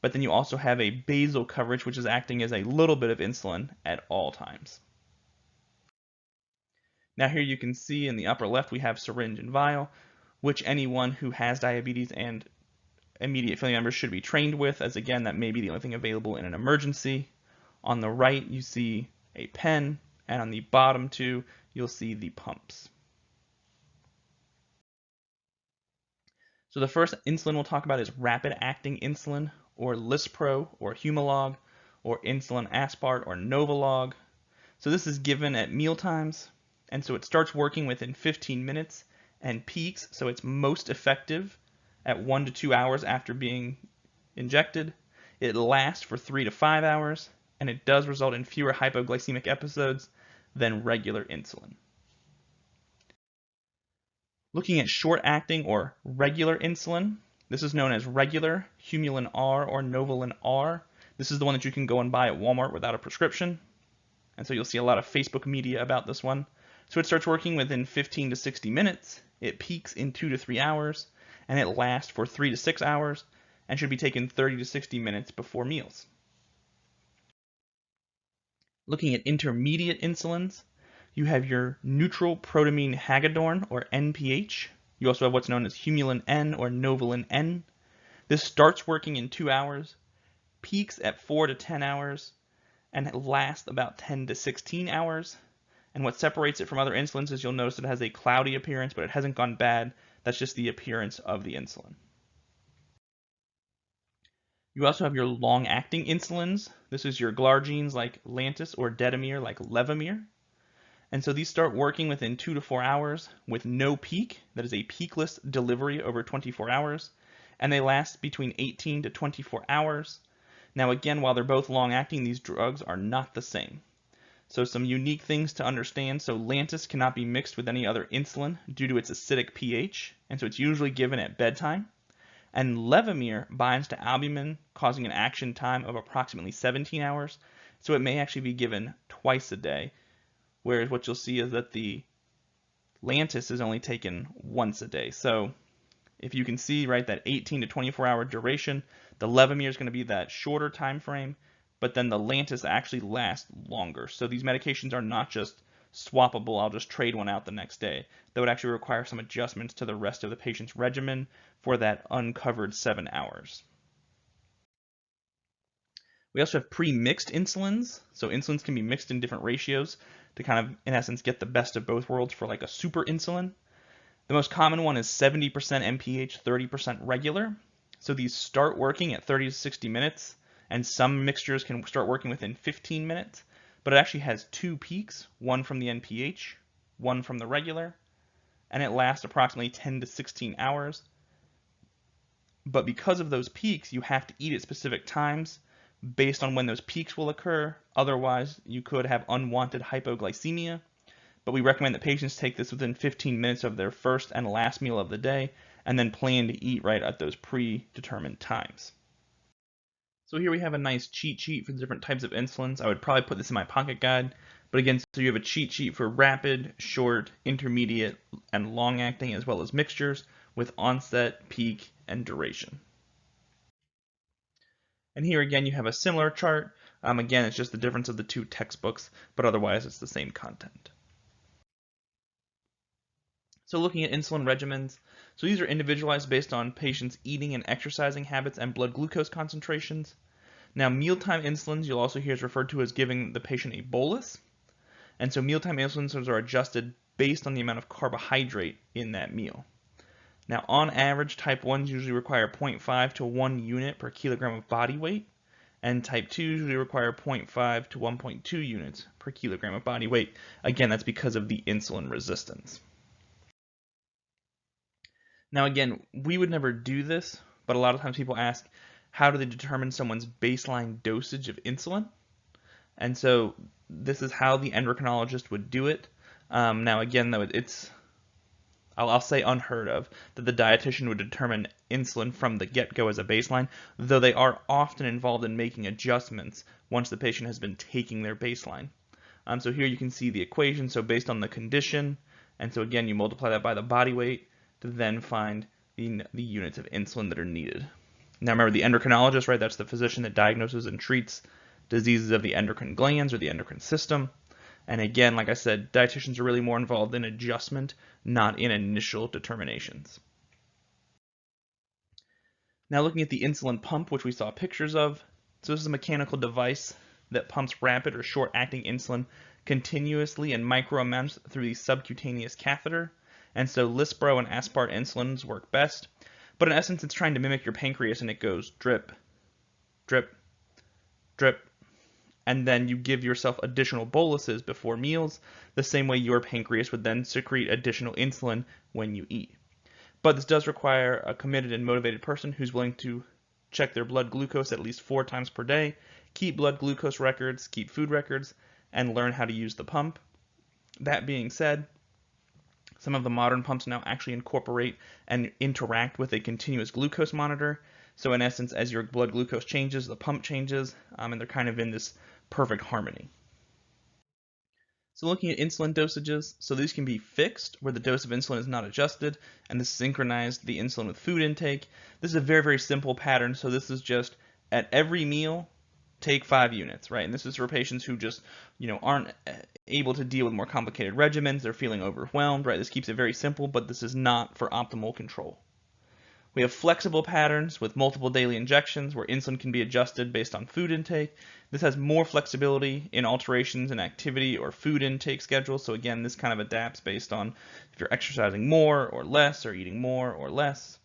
but then you also have a basal coverage, which is acting as a little bit of insulin at all times. Now here you can see in the upper left we have syringe and vial, which anyone who has diabetes and immediate family members should be trained with, as again that may be the only thing available in an emergency. On the right you see a pen, and on the bottom two you'll see the pumps. So the first insulin we'll talk about is rapid acting insulin, or Lispro, or Humalog, or insulin aspart, or Novolog. So this is given at meal times, and so it starts working within 15 minutes and peaks, so it's most effective at 1 to 2 hours after being injected. It lasts for 3 to 5 hours, and it does result in fewer hypoglycemic episodes than regular insulin. Looking at short-acting or regular insulin, this is known as regular Humulin R or Novolin R. This is the one that you can go and buy at Walmart without a prescription. And so you'll see a lot of Facebook media about this one. So it starts working within 15 to 60 minutes. It peaks in 2 to 3 hours, and it lasts for 3 to 6 hours, and should be taken 30 to 60 minutes before meals. Looking at intermediate insulins, you have your neutral protamine hagedorn, or NPH. You also have what's known as Humulin N, or Novolin N. This starts working in 2 hours, peaks at 4 to 10 hours, and it lasts about 10 to 16 hours. And what separates it from other insulins is you'll notice that it has a cloudy appearance, but it hasn't gone bad. That's just the appearance of the insulin. You also have your long-acting insulins. This is your glargines like Lantus or Detamir like Levemir. And so these start working within 2 to 4 hours with no peak. That is a peakless delivery over 24 hours. And they last between 18 to 24 hours. Now again, while they're both long-acting, these drugs are not the same. So some unique things to understand. So Lantus cannot be mixed with any other insulin due to its acidic pH, and so it's usually given at bedtime. And Levemir binds to albumin, causing an action time of approximately 17 hours, so it may actually be given twice a day, whereas what you'll see is that the Lantus is only taken once a day. So if you can see, right, that 18 to 24 hour duration, the Levemir is going to be that shorter time frame, but then the Lantus actually lasts longer. So these medications are not just swappable, I'll just trade one out the next day. That would actually require some adjustments to the rest of the patient's regimen for that uncovered 7 hours. We also have pre-mixed insulins. So insulins can be mixed in different ratios to kind of, in essence, get the best of both worlds for like a super insulin. The most common one is 70% MPH, 30% regular. So these start working at 30 to 60 minutes, and some mixtures can start working within 15 minutes, but it actually has 2 peaks, one from the NPH, one from the regular, and it lasts approximately 10 to 16 hours. But because of those peaks, you have to eat at specific times based on when those peaks will occur. Otherwise, you could have unwanted hypoglycemia. But we recommend that patients take this within 15 minutes of their first and last meal of the day, and then plan to eat right at those predetermined times. So here we have a nice cheat sheet for the different types of insulins. I would probably put this in my pocket guide. But again, so you have a cheat sheet for rapid, short, intermediate, and long-acting, as well as mixtures with onset, peak, and duration. And here again, you have a similar chart. Again, it's just the difference of the two textbooks, but otherwise it's the same content. So looking at insulin regimens, so these are individualized based on patients' eating and exercising habits and blood glucose concentrations. Now, mealtime insulins you'll also hear is referred to as giving the patient a bolus. And so mealtime insulins are adjusted based on the amount of carbohydrate in that meal. Now, on average, type 1s usually require 0.5 to 1 unit per kilogram of body weight, and type 2s usually require 0.5 to 1.2 units per kilogram of body weight. Again, that's because of the insulin resistance. Now again, we would never do this, but a lot of times people ask, how do they determine someone's baseline dosage of insulin? And so this is how the endocrinologist would do it. Now again, though, I'll say unheard of that the dietitian would determine insulin from the get-go as a baseline, though they are often involved in making adjustments once the patient has been taking their baseline. So here you can see the equation, so based on the condition, and so again you multiply that by the body weight, to then find the units of insulin that are needed. Now remember, the endocrinologist, right, that's the physician that diagnoses and treats diseases of the endocrine glands or the endocrine system. And again, like I said, dietitians are really more involved in adjustment, not in initial determinations. Now looking at the insulin pump, which we saw pictures of. So this is a mechanical device that pumps rapid or short-acting insulin continuously in micro amounts through the subcutaneous catheter. And so Lispro and Aspart insulins work best. But in essence, it's trying to mimic your pancreas, and it goes drip, drip, drip. And then you give yourself additional boluses before meals, the same way your pancreas would then secrete additional insulin when you eat. But this does require a committed and motivated person who's willing to check their blood glucose at least 4 times per day, keep blood glucose records, keep food records, and learn how to use the pump. That being said, Some of the modern pumps now actually incorporate and interact with a continuous glucose monitor. So in essence, as your blood glucose changes, the pump changes, and they're kind of in this perfect harmony. So looking at insulin dosages, so these can be fixed, where the dose of insulin is not adjusted, and this synchronized the insulin with food intake. This is a very, very simple pattern, so this is just at every meal, take 5 units, right? And this is for patients who just, aren't able to deal with more complicated regimens, they're feeling overwhelmed, right? This keeps it very simple, but this is not for optimal control. We have flexible patterns with multiple daily injections where insulin can be adjusted based on food intake. This has more flexibility in alterations in activity or food intake schedules. So again, this kind of adapts based on if you're exercising more or less or eating more or less.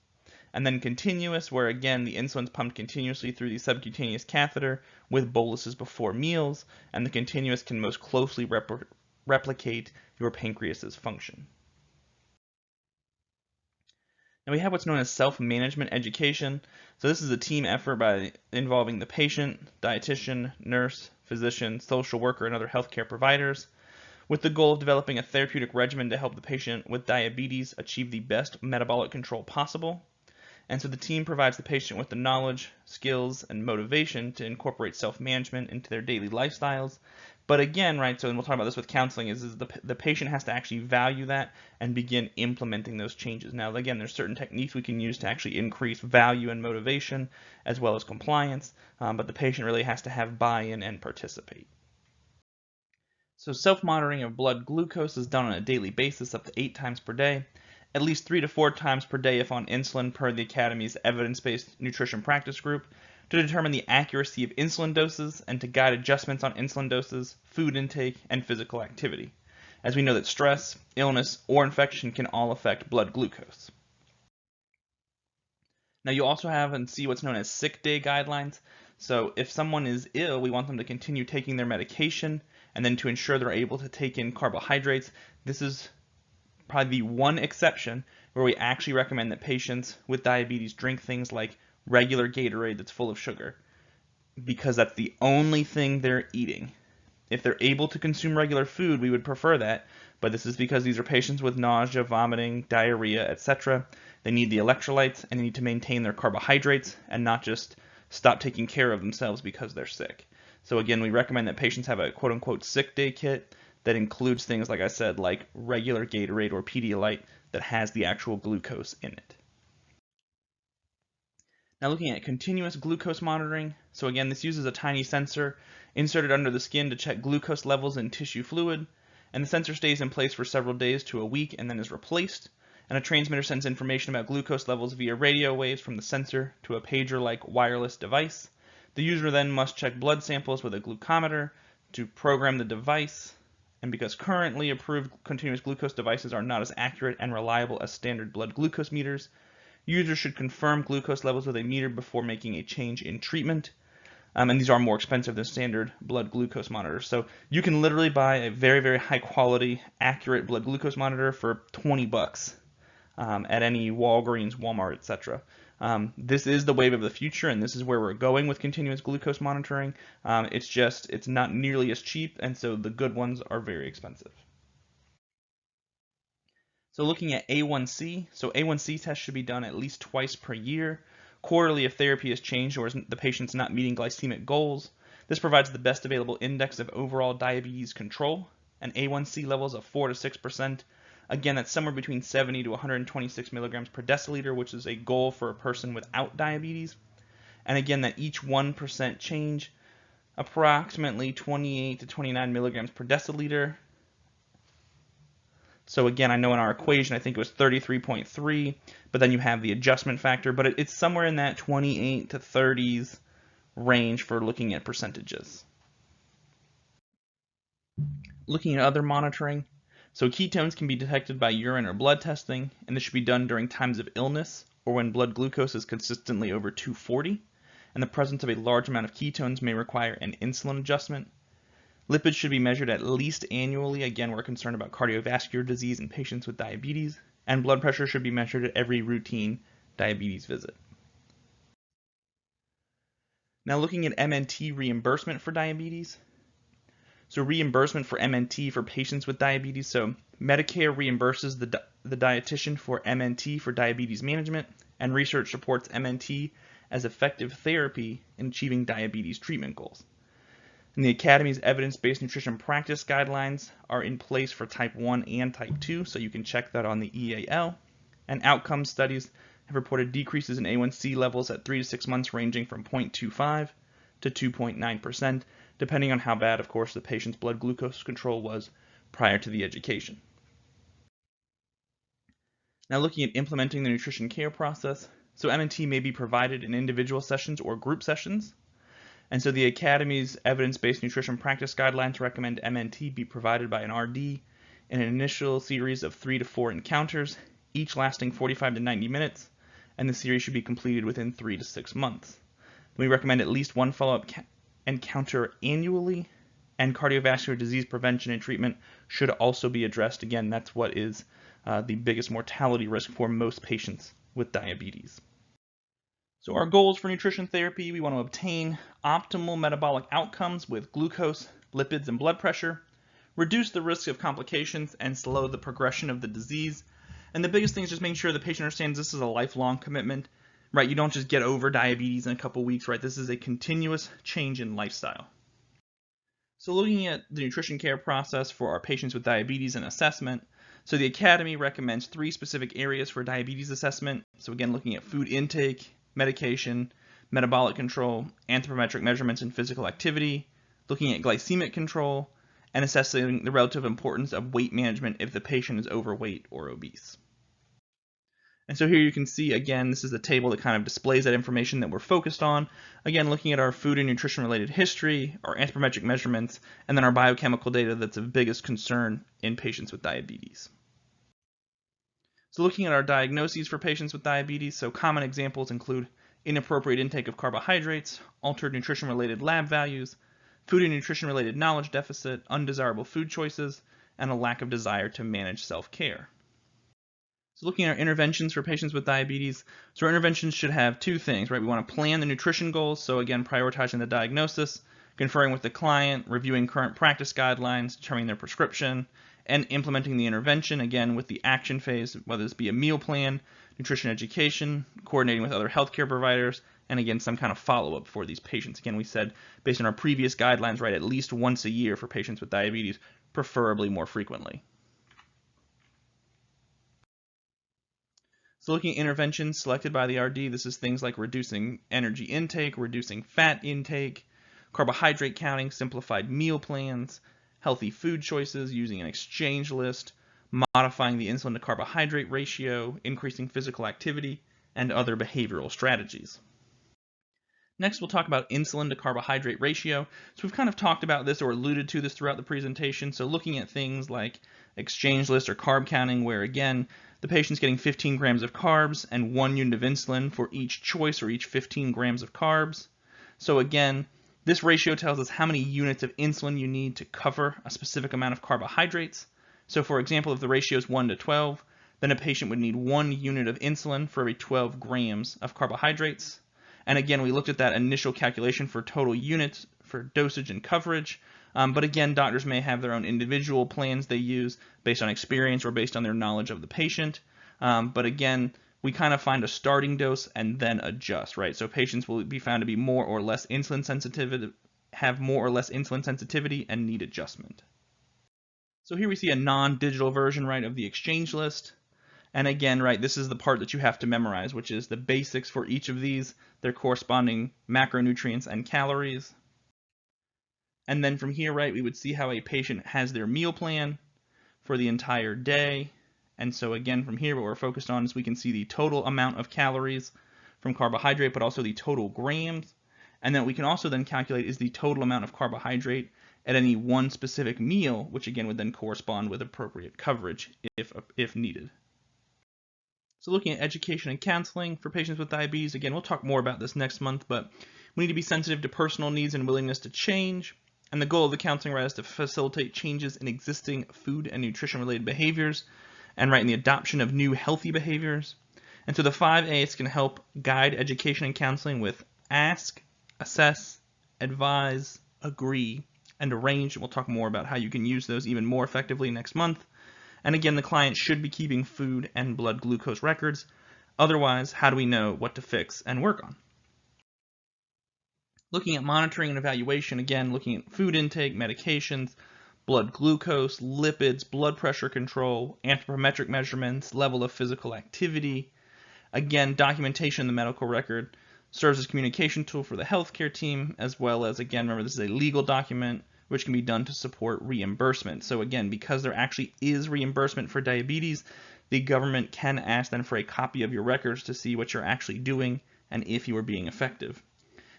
And then continuous, where again the insulin's pumped continuously through the subcutaneous catheter with boluses before meals, and the continuous can most closely replicate your pancreas's function. Now we have what's known as self-management education. So this is a team effort by involving the patient, dietitian, nurse, physician, social worker, and other healthcare providers, with the goal of developing a therapeutic regimen to help the patient with diabetes achieve the best metabolic control possible. And so the team provides the patient with the knowledge, skills, and motivation to incorporate self-management into their daily lifestyles. But again, right, so and we'll talk about this with counseling, is the patient has to actually value that and begin implementing those changes. Now, again, there's certain techniques we can use to actually increase value and motivation as well as compliance, but the patient really has to have buy-in and participate. So self-monitoring of blood glucose is done on a daily basis up to 8 times per day, at least 3 to 4 times per day if on insulin per the Academy's evidence-based nutrition practice group, to determine the accuracy of insulin doses and to guide adjustments on insulin doses, food intake, and physical activity, as we know that stress, illness, or infection can all affect blood glucose. Now you also have and see what's known as sick day guidelines. So if someone is ill, we want them to continue taking their medication, and then to ensure they're able to take in carbohydrates. This is probably the one exception where we actually recommend that patients with diabetes drink things like regular Gatorade that's full of sugar, because that's the only thing they're eating. If they're able to consume regular food, we would prefer that, but this is because these are patients with nausea, vomiting, diarrhea, etc. They need the electrolytes and they need to maintain their carbohydrates and not just stop taking care of themselves because they're sick. So again, we recommend that patients have a quote-unquote sick day kit that includes things, like I said, like regular Gatorade or Pedialyte that has the actual glucose in it. Now looking at continuous glucose monitoring. So again, this uses a tiny sensor inserted under the skin to check glucose levels in tissue fluid, and the sensor stays in place for several days to a week and then is replaced, and a transmitter sends information about glucose levels via radio waves from the sensor to a pager-like wireless device. The user then must check blood samples with a glucometer to program the device, and because currently approved continuous glucose devices are not as accurate and reliable as standard blood glucose meters, users should confirm glucose levels with a meter before making a change in treatment. And these are more expensive than standard blood glucose monitors. So you can literally buy a very, very high quality, accurate blood glucose monitor for 20 bucks at any Walgreens, Walmart, etc. This is the wave of the future, and this is where we're going with continuous glucose monitoring. It's not nearly as cheap, and so the good ones are very expensive. So looking at A1C, so A1C tests should be done at least twice per year, quarterly if therapy has changed or the patient's not meeting glycemic goals. This provides the best available index of overall diabetes control, and A1C levels of 4 to 6%. Again, that's somewhere between 70 to 126 milligrams per deciliter, which is a goal for a person without diabetes. And again, that each 1% change, approximately 28 to 29 milligrams per deciliter. So again, I know in our equation, I think it was 33.3, but then you have the adjustment factor, but it's somewhere in that 28 to 30s range for looking at percentages. Looking at other monitoring, so ketones can be detected by urine or blood testing, and this should be done during times of illness or when blood glucose is consistently over 240, and the presence of a large amount of ketones may require an insulin adjustment. Lipids should be measured at least annually. Again, we're concerned about cardiovascular disease in patients with diabetes, and blood pressure should be measured at every routine diabetes visit. Now looking at MNT reimbursement for diabetes. So reimbursement for MNT for patients with diabetes. So Medicare reimburses the dietitian for MNT for diabetes management, and research supports MNT as effective therapy in achieving diabetes treatment goals. And the Academy's evidence-based nutrition practice guidelines are in place for type 1 and type 2, so you can check that on the EAL. And outcome studies have reported decreases in A1C levels at 3 to 6 months ranging from 0.25 to 2.9%, depending on how bad, of course, the patient's blood glucose control was prior to the education. Now looking at implementing the nutrition care process, so MNT may be provided in individual sessions or group sessions. And so the Academy's evidence-based nutrition practice guidelines recommend MNT be provided by an RD in an initial series of 3 to 4 encounters, each lasting 45 to 90 minutes, and the series should be completed within 3 to 6 months. We recommend at least one follow-up encounter annually, and cardiovascular disease prevention and treatment should also be addressed. Again, that's what is the biggest mortality risk for most patients with diabetes. So our goals for nutrition therapy, we want to obtain optimal metabolic outcomes with glucose, lipids, and blood pressure, reduce the risk of complications, and slow the progression of the disease. And the biggest thing is just making sure the patient understands this is a lifelong commitment, right? You don't just get over diabetes in a couple weeks, right? This is a continuous change in lifestyle. So looking at the nutrition care process for our patients with diabetes and assessment, so the Academy recommends 3 specific areas for diabetes assessment. So again, looking at food intake, medication, metabolic control, anthropometric measurements in physical activity, looking at glycemic control, and assessing the relative importance of weight management if the patient is overweight or obese. And so here you can see, again, this is a table that kind of displays that information that we're focused on. Again, looking at our food and nutrition related history, our anthropometric measurements, and then our biochemical data that's of biggest concern in patients with diabetes. So looking at our diagnoses for patients with diabetes, so common examples include inappropriate intake of carbohydrates, altered nutrition-related lab values, food and nutrition-related knowledge deficit, undesirable food choices, and a lack of desire to manage self-care. So looking at our interventions for patients with diabetes, so our interventions should have 2 things, right? We want to plan the nutrition goals, so again, prioritizing the diagnosis, conferring with the client, reviewing current practice guidelines, determining their prescription, and implementing the intervention, again, with the action phase, whether this be a meal plan, nutrition education, coordinating with other healthcare providers, and again, some kind of follow-up for these patients. Again, we said, based on our previous guidelines, right, at least once a year for patients with diabetes, preferably more frequently. So looking at interventions selected by the RD, this is things like reducing energy intake, reducing fat intake, carbohydrate counting, simplified meal plans, healthy food choices, using an exchange list, modifying the insulin to carbohydrate ratio, increasing physical activity, and other behavioral strategies. Next, we'll talk about insulin to carbohydrate ratio. So we've kind of talked about this or alluded to this throughout the presentation. So looking at things like exchange list or carb counting, where again, the patient's getting 15 grams of carbs and 1 unit of insulin for each choice or each 15 grams of carbs. So again, this ratio tells us how many units of insulin you need to cover a specific amount of carbohydrates. So for example, if the ratio is 1 to 12, then a patient would need 1 unit of insulin for every 12 grams of carbohydrates. And again, we looked at that initial calculation for total units for dosage and coverage. But again, doctors may have their own individual plans they use based on experience or based on their knowledge of the patient. But again, we kind of find a starting dose and then adjust, right? So patients will be found to be more or less insulin sensitive, have more or less insulin sensitivity, and need adjustment. So here we see a non-digital version, right, of the exchange list. And again, right, this is the part that you have to memorize, which is the basics for each of these, their corresponding macronutrients and calories. And then from here, right, we would see how a patient has their meal plan for the entire day. And so again, from here, what we're focused on is we can see the total amount of calories from carbohydrate, but also the total grams. And then we can also then calculate is the total amount of carbohydrate at any one specific meal, which again would then correspond with appropriate coverage if needed. So looking at education and counseling for patients with diabetes, again, we'll talk more about this next month, but we need to be sensitive to personal needs and willingness to change. And the goal of the counseling is to facilitate changes in existing food and nutrition related behaviors and in the adoption of new healthy behaviors. And so the 5 A's can help guide education and counseling with ask, assess, advise, agree, and a range. We'll talk more about how you can use those even more effectively next month. And again, the client should be keeping food and blood glucose records. Otherwise, how do we know what to fix and work on? Looking at monitoring and evaluation, again, looking at food intake, medications, blood glucose, lipids, blood pressure control, anthropometric measurements, level of physical activity. Again, documentation in the medical record serves as a communication tool for the healthcare team, as well as, again, remember this is a legal document which can be done to support reimbursement. So again, because there actually is reimbursement for diabetes, the government can ask then for a copy of your records to see what you're actually doing and if you are being effective.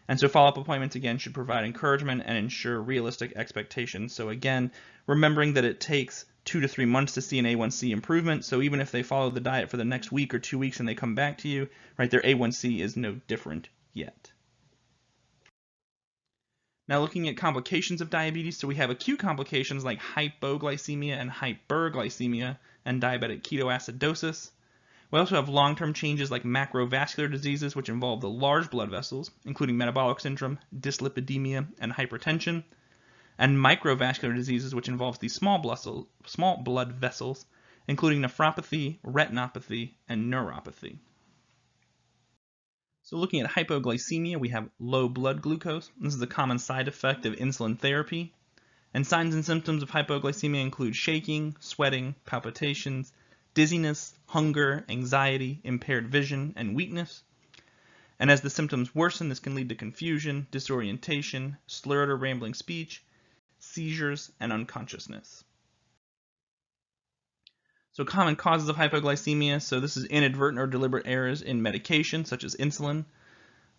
And so follow-up appointments, again, should provide encouragement and ensure realistic expectations. So again, remembering that it takes 2 to 3 months to see an A1C improvement. So even if they follow the diet for the next week or 2 weeks and they come back to you, right, their A1C is no different yet. Now looking at complications of diabetes, so we have acute complications like hypoglycemia and hyperglycemia and diabetic ketoacidosis. We also have long-term changes like macrovascular diseases, which involve the large blood vessels, including metabolic syndrome, dyslipidemia, and hypertension, and microvascular diseases, which involves the small blood vessels, including nephropathy, retinopathy, and neuropathy. So looking at hypoglycemia, we have low blood glucose. This is a common side effect of insulin therapy. And signs and symptoms of hypoglycemia include shaking, sweating, palpitations, dizziness, hunger, anxiety, impaired vision, and weakness. And as the symptoms worsen, this can lead to confusion, disorientation, slurred or rambling speech, seizures, and unconsciousness. So common causes of hypoglycemia, so this is inadvertent or deliberate errors in medication, such as insulin,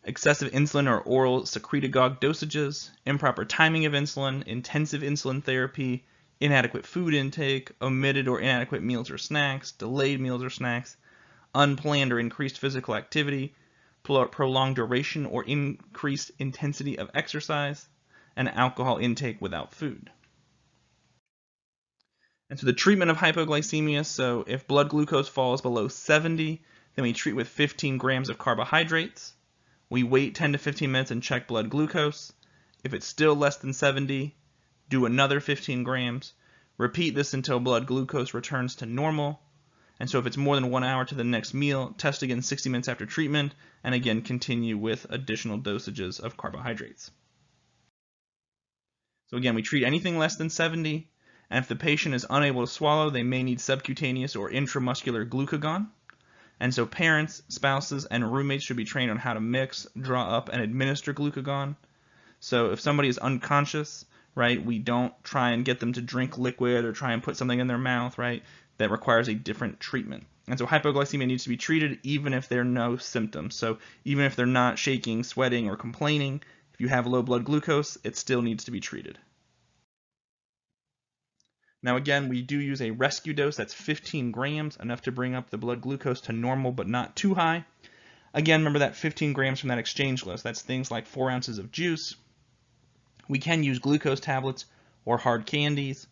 excessive insulin or oral secretagogue dosages, improper timing of insulin, intensive insulin therapy, inadequate food intake, omitted or inadequate meals or snacks, delayed meals or snacks, unplanned or increased physical activity, prolonged duration or increased intensity of exercise, and alcohol intake without food. And so the treatment of hypoglycemia, so if blood glucose falls below 70, then we treat with 15 grams of carbohydrates. We wait 10 to 15 minutes and check blood glucose. If it's still less than 70, do another 15 grams. Repeat this until blood glucose returns to normal. And so if it's more than 1 hour to the next meal, test again 60 minutes after treatment, and again continue with additional dosages of carbohydrates. So again, we treat anything less than 70, and if the patient is unable to swallow, they may need subcutaneous or intramuscular glucagon. And so parents, spouses, and roommates should be trained on how to mix, draw up, and administer glucagon. So if somebody is unconscious, right, we don't try and get them to drink liquid or try and put something in their mouth, right, that requires a different treatment. And so hypoglycemia needs to be treated even if there are no symptoms. So even if they're not shaking, sweating, or complaining, if you have low blood glucose, it still needs to be treated. Now again, we do use a rescue dose that's 15 grams, enough to bring up the blood glucose to normal but not too high. Again, remember that 15 grams from that exchange list. That's things like 4 ounces of juice. We can use glucose tablets or hard candies.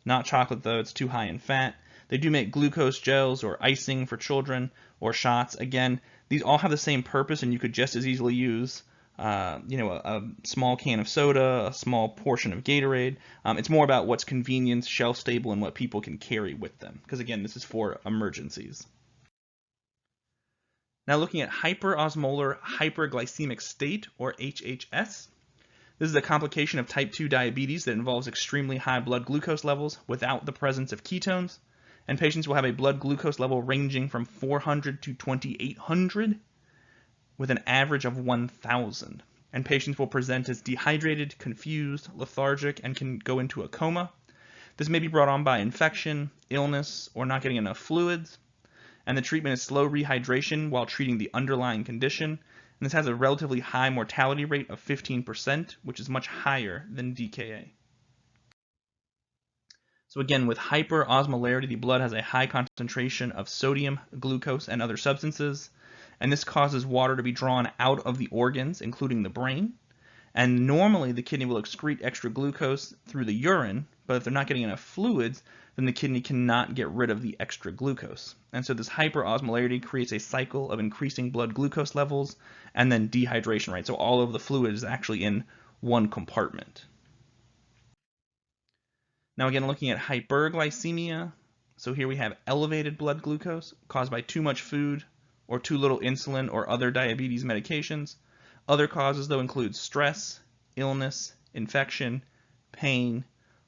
Not chocolate though, it's too high in fat. They do make glucose gels or icing for children or shots. Again, these all have the same purpose and you could just as easily use a small can of soda, a small portion of Gatorade. It's more about what's convenient, shelf stable, and what people can carry with them. Because again, this is for emergencies. Now looking at hyperosmolar hyperglycemic state, or HHS. This is a complication of type 2 diabetes that involves extremely high blood glucose levels without the presence of ketones. And patients will have a blood glucose level ranging from 400 to 2800 with an average of 1000. And patients will present as dehydrated, confused, lethargic, and can go into a coma. This may be brought on by infection, illness, or not getting enough fluids. And the treatment is slow rehydration while treating the underlying condition. And this has a relatively high mortality rate of 15%, which is much higher than DKA. So again, with hyperosmolarity, the blood has a high concentration of sodium, glucose, and other substances. And this causes water to be drawn out of the organs, including the brain. And normally the kidney will excrete extra glucose through the urine, but if they're not getting enough fluids, then the kidney cannot get rid of the extra glucose. And so this hyperosmolarity creates a cycle of increasing blood glucose levels and then dehydration, right? So all of the fluid is actually in one compartment. Now again, looking at hyperglycemia, so here we have elevated blood glucose caused by too much food or too little insulin or other diabetes medications. Other causes, though, include stress, illness, infection, pain,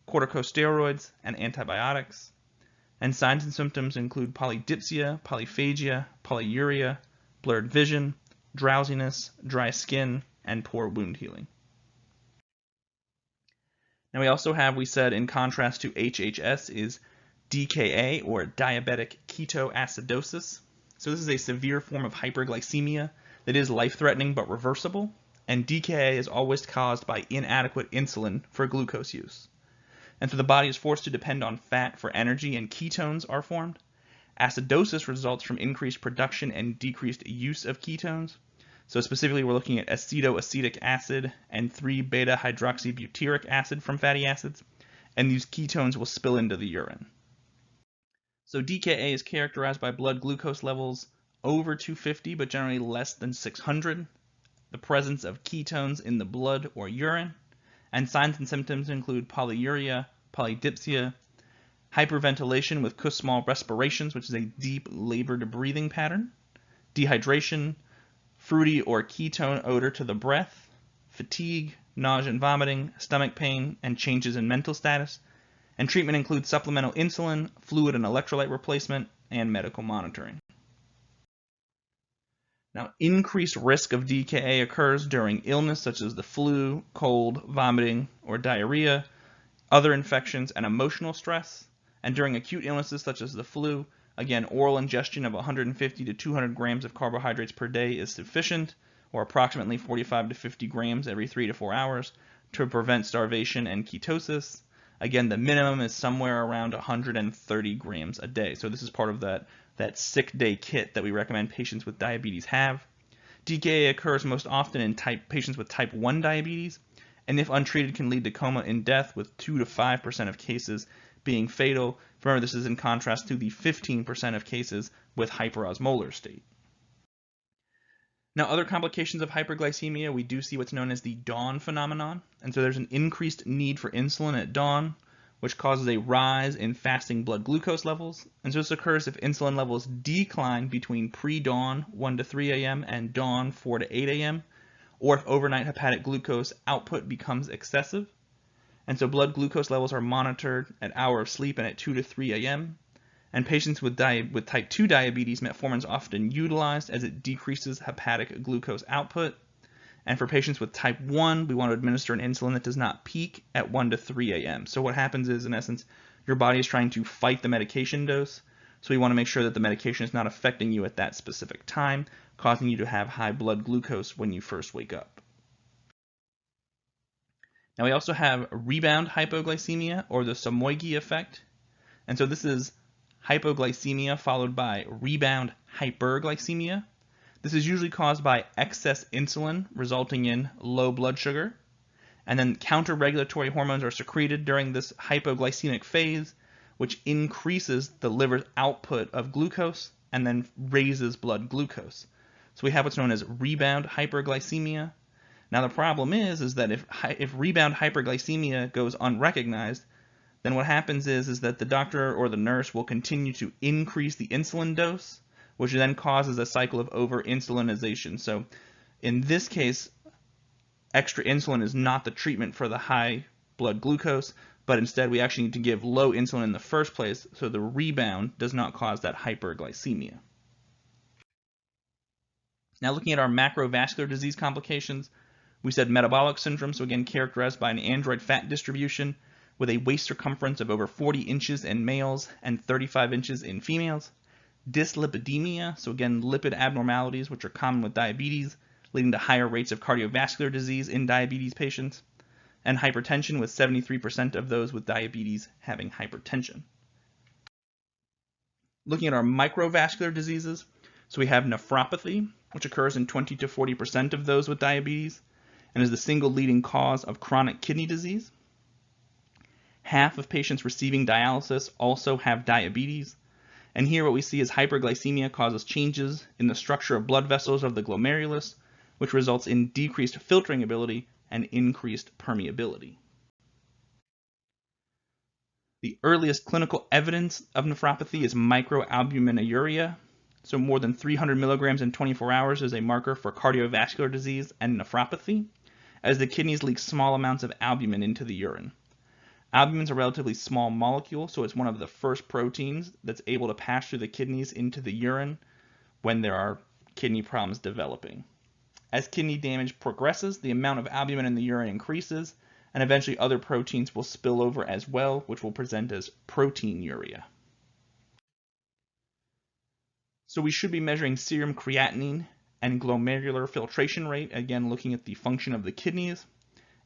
corticosteroids, and antibiotics. And signs and symptoms include polydipsia, polyphagia, polyuria, blurred vision, drowsiness, dry skin, and poor wound healing. Now we also have, we said in contrast to HHS, is DKA, or diabetic ketoacidosis. So this is a severe form of hyperglycemia that is life-threatening but reversible, and DKA is always caused by inadequate insulin for glucose use. And so the body is forced to depend on fat for energy, and ketones are formed. Acidosis results from increased production and decreased use of ketones. So specifically, we're looking at acetoacetic acid and 3-beta-hydroxybutyric acid from fatty acids, and these ketones will spill into the urine. So DKA is characterized by blood glucose levels over 250, but generally less than 600, the presence of ketones in the blood or urine, and signs and symptoms include polyuria, polydipsia, hyperventilation with Kussmaul respirations, which is a deep labored breathing pattern, dehydration, fruity or ketone odor to the breath, fatigue, nausea and vomiting, stomach pain, and changes in mental status. And treatment includes supplemental insulin, fluid and electrolyte replacement, and medical monitoring. Now, increased risk of DKA occurs during illness such as the flu, cold, vomiting, or diarrhea, other infections, and emotional stress. And during acute illnesses such as the flu, again, oral ingestion of 150 to 200 grams of carbohydrates per day is sufficient, or approximately 45 to 50 grams every 3 to 4 hours, to prevent starvation and ketosis. Again, the minimum is somewhere around 130 grams a day. So this is part of that sick day kit that we recommend patients with diabetes have. DKA occurs most often in patients with type 1 diabetes, and if untreated can lead to coma and death, with 2 to 5% of cases being fatal. Remember, this is in contrast to the 15% of cases with hyperosmolar state. Now, other complications of hyperglycemia, we do see what's known as the dawn phenomenon. And so there's an increased need for insulin at dawn, which causes a rise in fasting blood glucose levels. And so this occurs if insulin levels decline between pre-dawn 1 to 3 a.m. and dawn 4 to 8 a.m., or if overnight hepatic glucose output becomes excessive. And so blood glucose levels are monitored at hour of sleep and at 2 to 3 a.m. And patients with type 2 diabetes, metformin is often utilized as it decreases hepatic glucose output. And for patients with type 1, we want to administer an insulin that does not peak at 1 to 3 a.m. So what happens is, in essence, your body is trying to fight the medication dose. So we want to make sure that the medication is not affecting you at that specific time, causing you to have high blood glucose when you first wake up. Now we also have rebound hypoglycemia, or the Samoyagi effect. And so this is hypoglycemia followed by rebound hyperglycemia. This is usually caused by excess insulin resulting in low blood sugar. And then counter-regulatory hormones are secreted during this hypoglycemic phase, which increases the liver's output of glucose and then raises blood glucose. So we have what's known as rebound hyperglycemia. Now the problem is that if rebound hyperglycemia goes unrecognized, then what happens is that the doctor or the nurse will continue to increase the insulin dose, which then causes a cycle of over-insulinization. So in this case, extra insulin is not the treatment for the high blood glucose, but instead we actually need to give low insulin in the first place so the rebound does not cause that hyperglycemia. Now looking at our macrovascular disease complications, we said metabolic syndrome, so again characterized by an android fat distribution with a waist circumference of over 40 inches in males and 35 inches in females. Dyslipidemia, so again lipid abnormalities which are common with diabetes, leading to higher rates of cardiovascular disease in diabetes patients. And hypertension, with 73% of those with diabetes having hypertension. Looking at our microvascular diseases, so we have nephropathy, which occurs in 20 to 40% of those with diabetes, and is the single leading cause of chronic kidney disease. Half of patients receiving dialysis also have diabetes, and here what we see is hyperglycemia causes changes in the structure of blood vessels of the glomerulus, which results in decreased filtering ability and increased permeability. The earliest clinical evidence of nephropathy is microalbuminuria. So more than 300 milligrams in 24 hours is a marker for cardiovascular disease and nephropathy, as the kidneys leak small amounts of albumin into the urine. Albumin is a relatively small molecule, so it's one of the first proteins that's able to pass through the kidneys into the urine when there are kidney problems developing. As kidney damage progresses, the amount of albumin in the urine increases, and eventually other proteins will spill over as well, which will present as proteinuria. So we should be measuring serum creatinine and glomerular filtration rate, again looking at the function of the kidneys.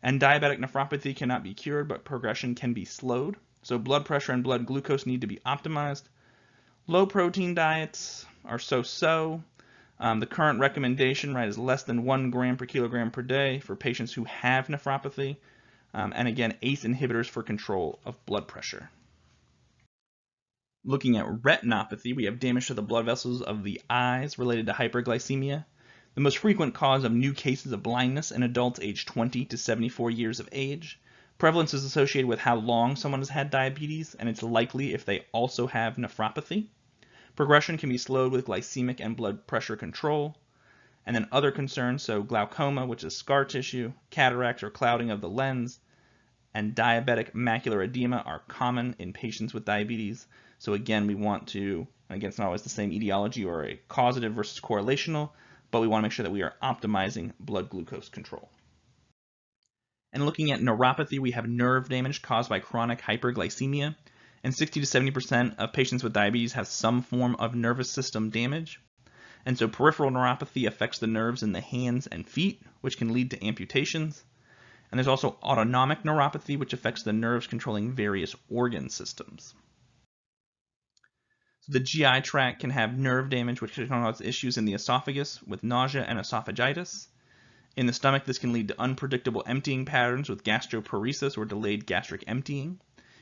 And diabetic nephropathy cannot be cured, but progression can be slowed. So blood pressure and blood glucose need to be optimized. Low protein diets are so-so. The current recommendation, right, is less than 1 gram per kilogram per day for patients who have nephropathy. And again, ACE inhibitors for control of blood pressure. Looking at retinopathy, we have damage to the blood vessels of the eyes related to hyperglycemia. The most frequent cause of new cases of blindness in adults aged 20 to 74 years of age. Prevalence is associated with how long someone has had diabetes, and it's likely if they also have nephropathy. Progression can be slowed with glycemic and blood pressure control. And then other concerns, so glaucoma, which is scar tissue, cataracts or clouding of the lens, and diabetic macular edema are common in patients with diabetes. So again, we want to, again, it's not always the same etiology or a causative versus correlational, but we want to make sure that we are optimizing blood glucose control. And looking at neuropathy, we have nerve damage caused by chronic hyperglycemia, and 60 to 70% of patients with diabetes have some form of nervous system damage. And so peripheral neuropathy affects the nerves in the hands and feet, which can lead to amputations. And there's also autonomic neuropathy, which affects the nerves controlling various organ systems. So the GI tract can have nerve damage, which can cause issues in the esophagus with nausea and esophagitis. In the stomach, this can lead to unpredictable emptying patterns with gastroparesis or delayed gastric emptying.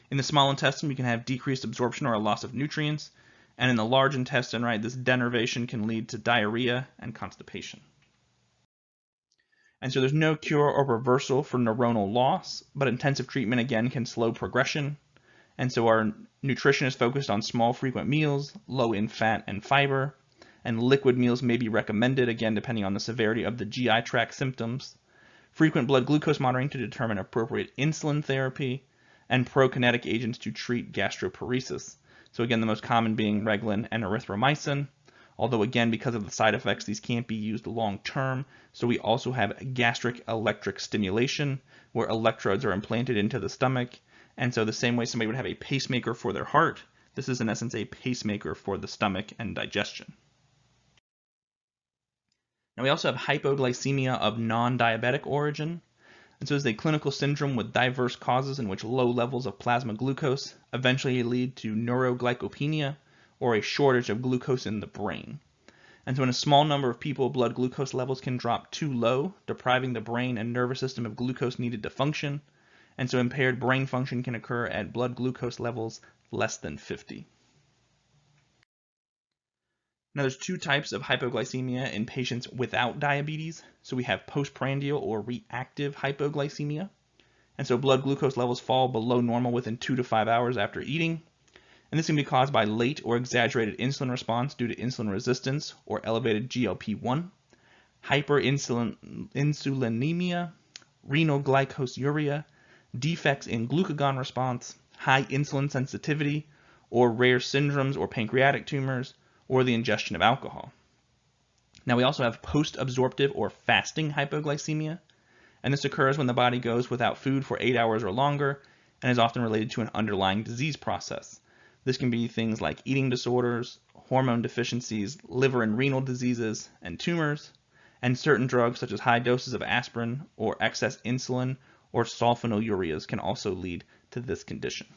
In the small intestine, we can have decreased absorption or a loss of nutrients. And in the large intestine, right, this denervation can lead to diarrhea and constipation. And so there's no cure or reversal for neuronal loss, but intensive treatment again can slow progression. And so our nutrition is focused on small frequent meals, low in fat and fiber, and liquid meals may be recommended, again depending on the severity of the GI tract symptoms. Frequent blood glucose monitoring to determine appropriate insulin therapy, and prokinetic agents to treat gastroparesis. So again, the most common being Reglan and erythromycin. Although again, because of the side effects, these can't be used long term. So we also have gastric electric stimulation, where electrodes are implanted into the stomach. And so the same way somebody would have a pacemaker for their heart, this is in essence a pacemaker for the stomach and digestion. Now we also have hypoglycemia of non-diabetic origin. And so it's a clinical syndrome with diverse causes in which low levels of plasma glucose eventually lead to neuroglycopenia, or a shortage of glucose in the brain. And so in a small number of people, blood glucose levels can drop too low, depriving the brain and nervous system of glucose needed to function. And so impaired brain function can occur at blood glucose levels less than 50. Now there's two types of hypoglycemia in patients without diabetes. So we have postprandial or reactive hypoglycemia. And so blood glucose levels fall below normal within 2 to 5 hours after eating. And this can be caused by late or exaggerated insulin response due to insulin resistance or elevated GLP-1, hyperinsulinemia, renal glycosuria, defects in glucagon response, high insulin sensitivity, or rare syndromes or pancreatic tumors, or the ingestion of alcohol. Now we also have post-absorptive or fasting hypoglycemia, and this occurs when the body goes without food for 8 hours or longer and is often related to an underlying disease process. This can be things like eating disorders, hormone deficiencies, liver and renal diseases, and tumors, and certain drugs such as high doses of aspirin or excess insulin or sulfonylureas can also lead to this condition.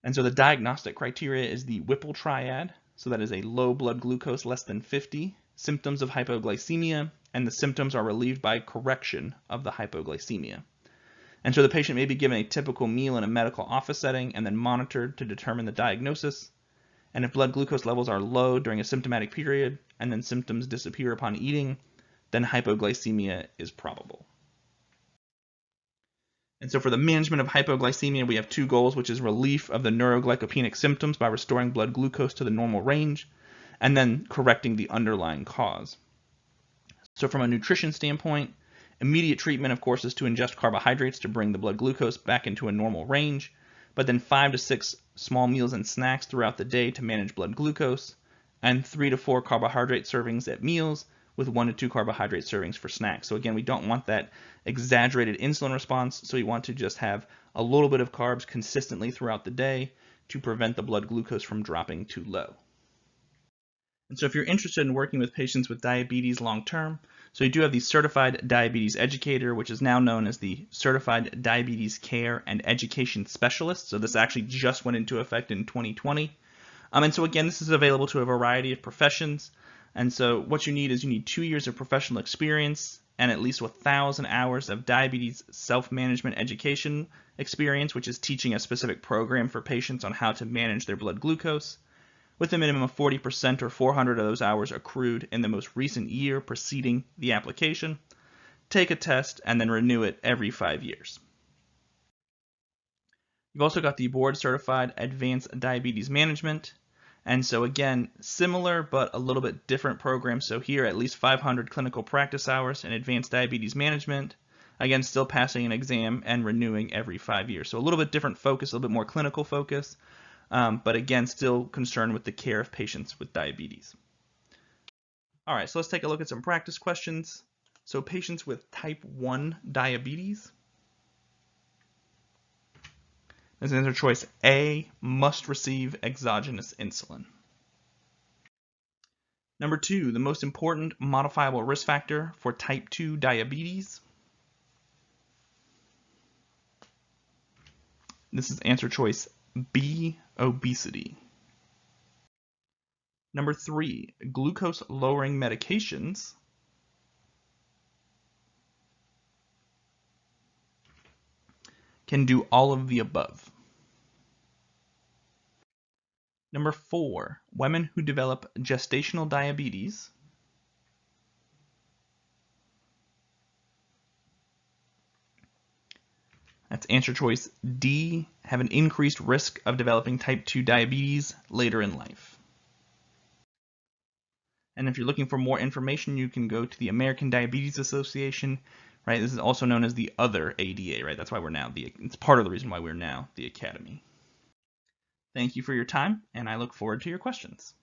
And so the diagnostic criteria is the Whipple triad. So that is a low blood glucose less than 50, symptoms of hypoglycemia, and the symptoms are relieved by correction of the hypoglycemia. And so the patient may be given a typical meal in a medical office setting and then monitored to determine the diagnosis. And if blood glucose levels are low during a symptomatic period and then symptoms disappear upon eating, then hypoglycemia is probable. And so for the management of hypoglycemia, we have two goals, which is relief of the neuroglycopenic symptoms by restoring blood glucose to the normal range, and then correcting the underlying cause. So from a nutrition standpoint, immediate treatment, of course, is to ingest carbohydrates to bring the blood glucose back into a normal range, but then 5 to 6 small meals and snacks throughout the day to manage blood glucose, and 3 to 4 carbohydrate servings at meals, with 1 to 2 carbohydrate servings for snacks. So again, we don't want that exaggerated insulin response, so we want to just have a little bit of carbs consistently throughout the day to prevent the blood glucose from dropping too low. And so if you're interested in working with patients with diabetes long term, so you do have the Certified Diabetes Educator, which is now known as the Certified Diabetes Care and Education Specialist. So this actually just went into effect in 2020. And so again, this is available to a variety of professions. And so what you need 2 years of professional experience and at least 1,000 hours of diabetes self-management education experience, which is teaching a specific program for patients on how to manage their blood glucose, with a minimum of 40% or 400 of those hours accrued in the most recent year preceding the application. Take a test and then renew it every 5 years. You've also got the Board Certified Advanced Diabetes Management. And so again, similar but a little bit different program. So here, at least 500 clinical practice hours in advanced diabetes management. Again, still passing an exam and renewing every 5 years. So a little bit different focus, a little bit more clinical focus, but again, still concerned with the care of patients with diabetes. All right, so let's take a look at some practice questions. So patients with type 1 diabetes. As answer choice A, must receive exogenous insulin. Number 2, the most important modifiable risk factor for type 2 diabetes. This is answer choice B, obesity. Number 3, glucose lowering medications. Can do all of the above. Number 4, women who develop gestational diabetes that's answer choice D, have an increased risk of developing type 2 diabetes later in life. And if you're looking for more information, you can go to the American Diabetes Association, right? This is also known as the other ADA, right? That's why we're now it's part of the reason why we're now the Academy. Thank you for your time, and I look forward to your questions.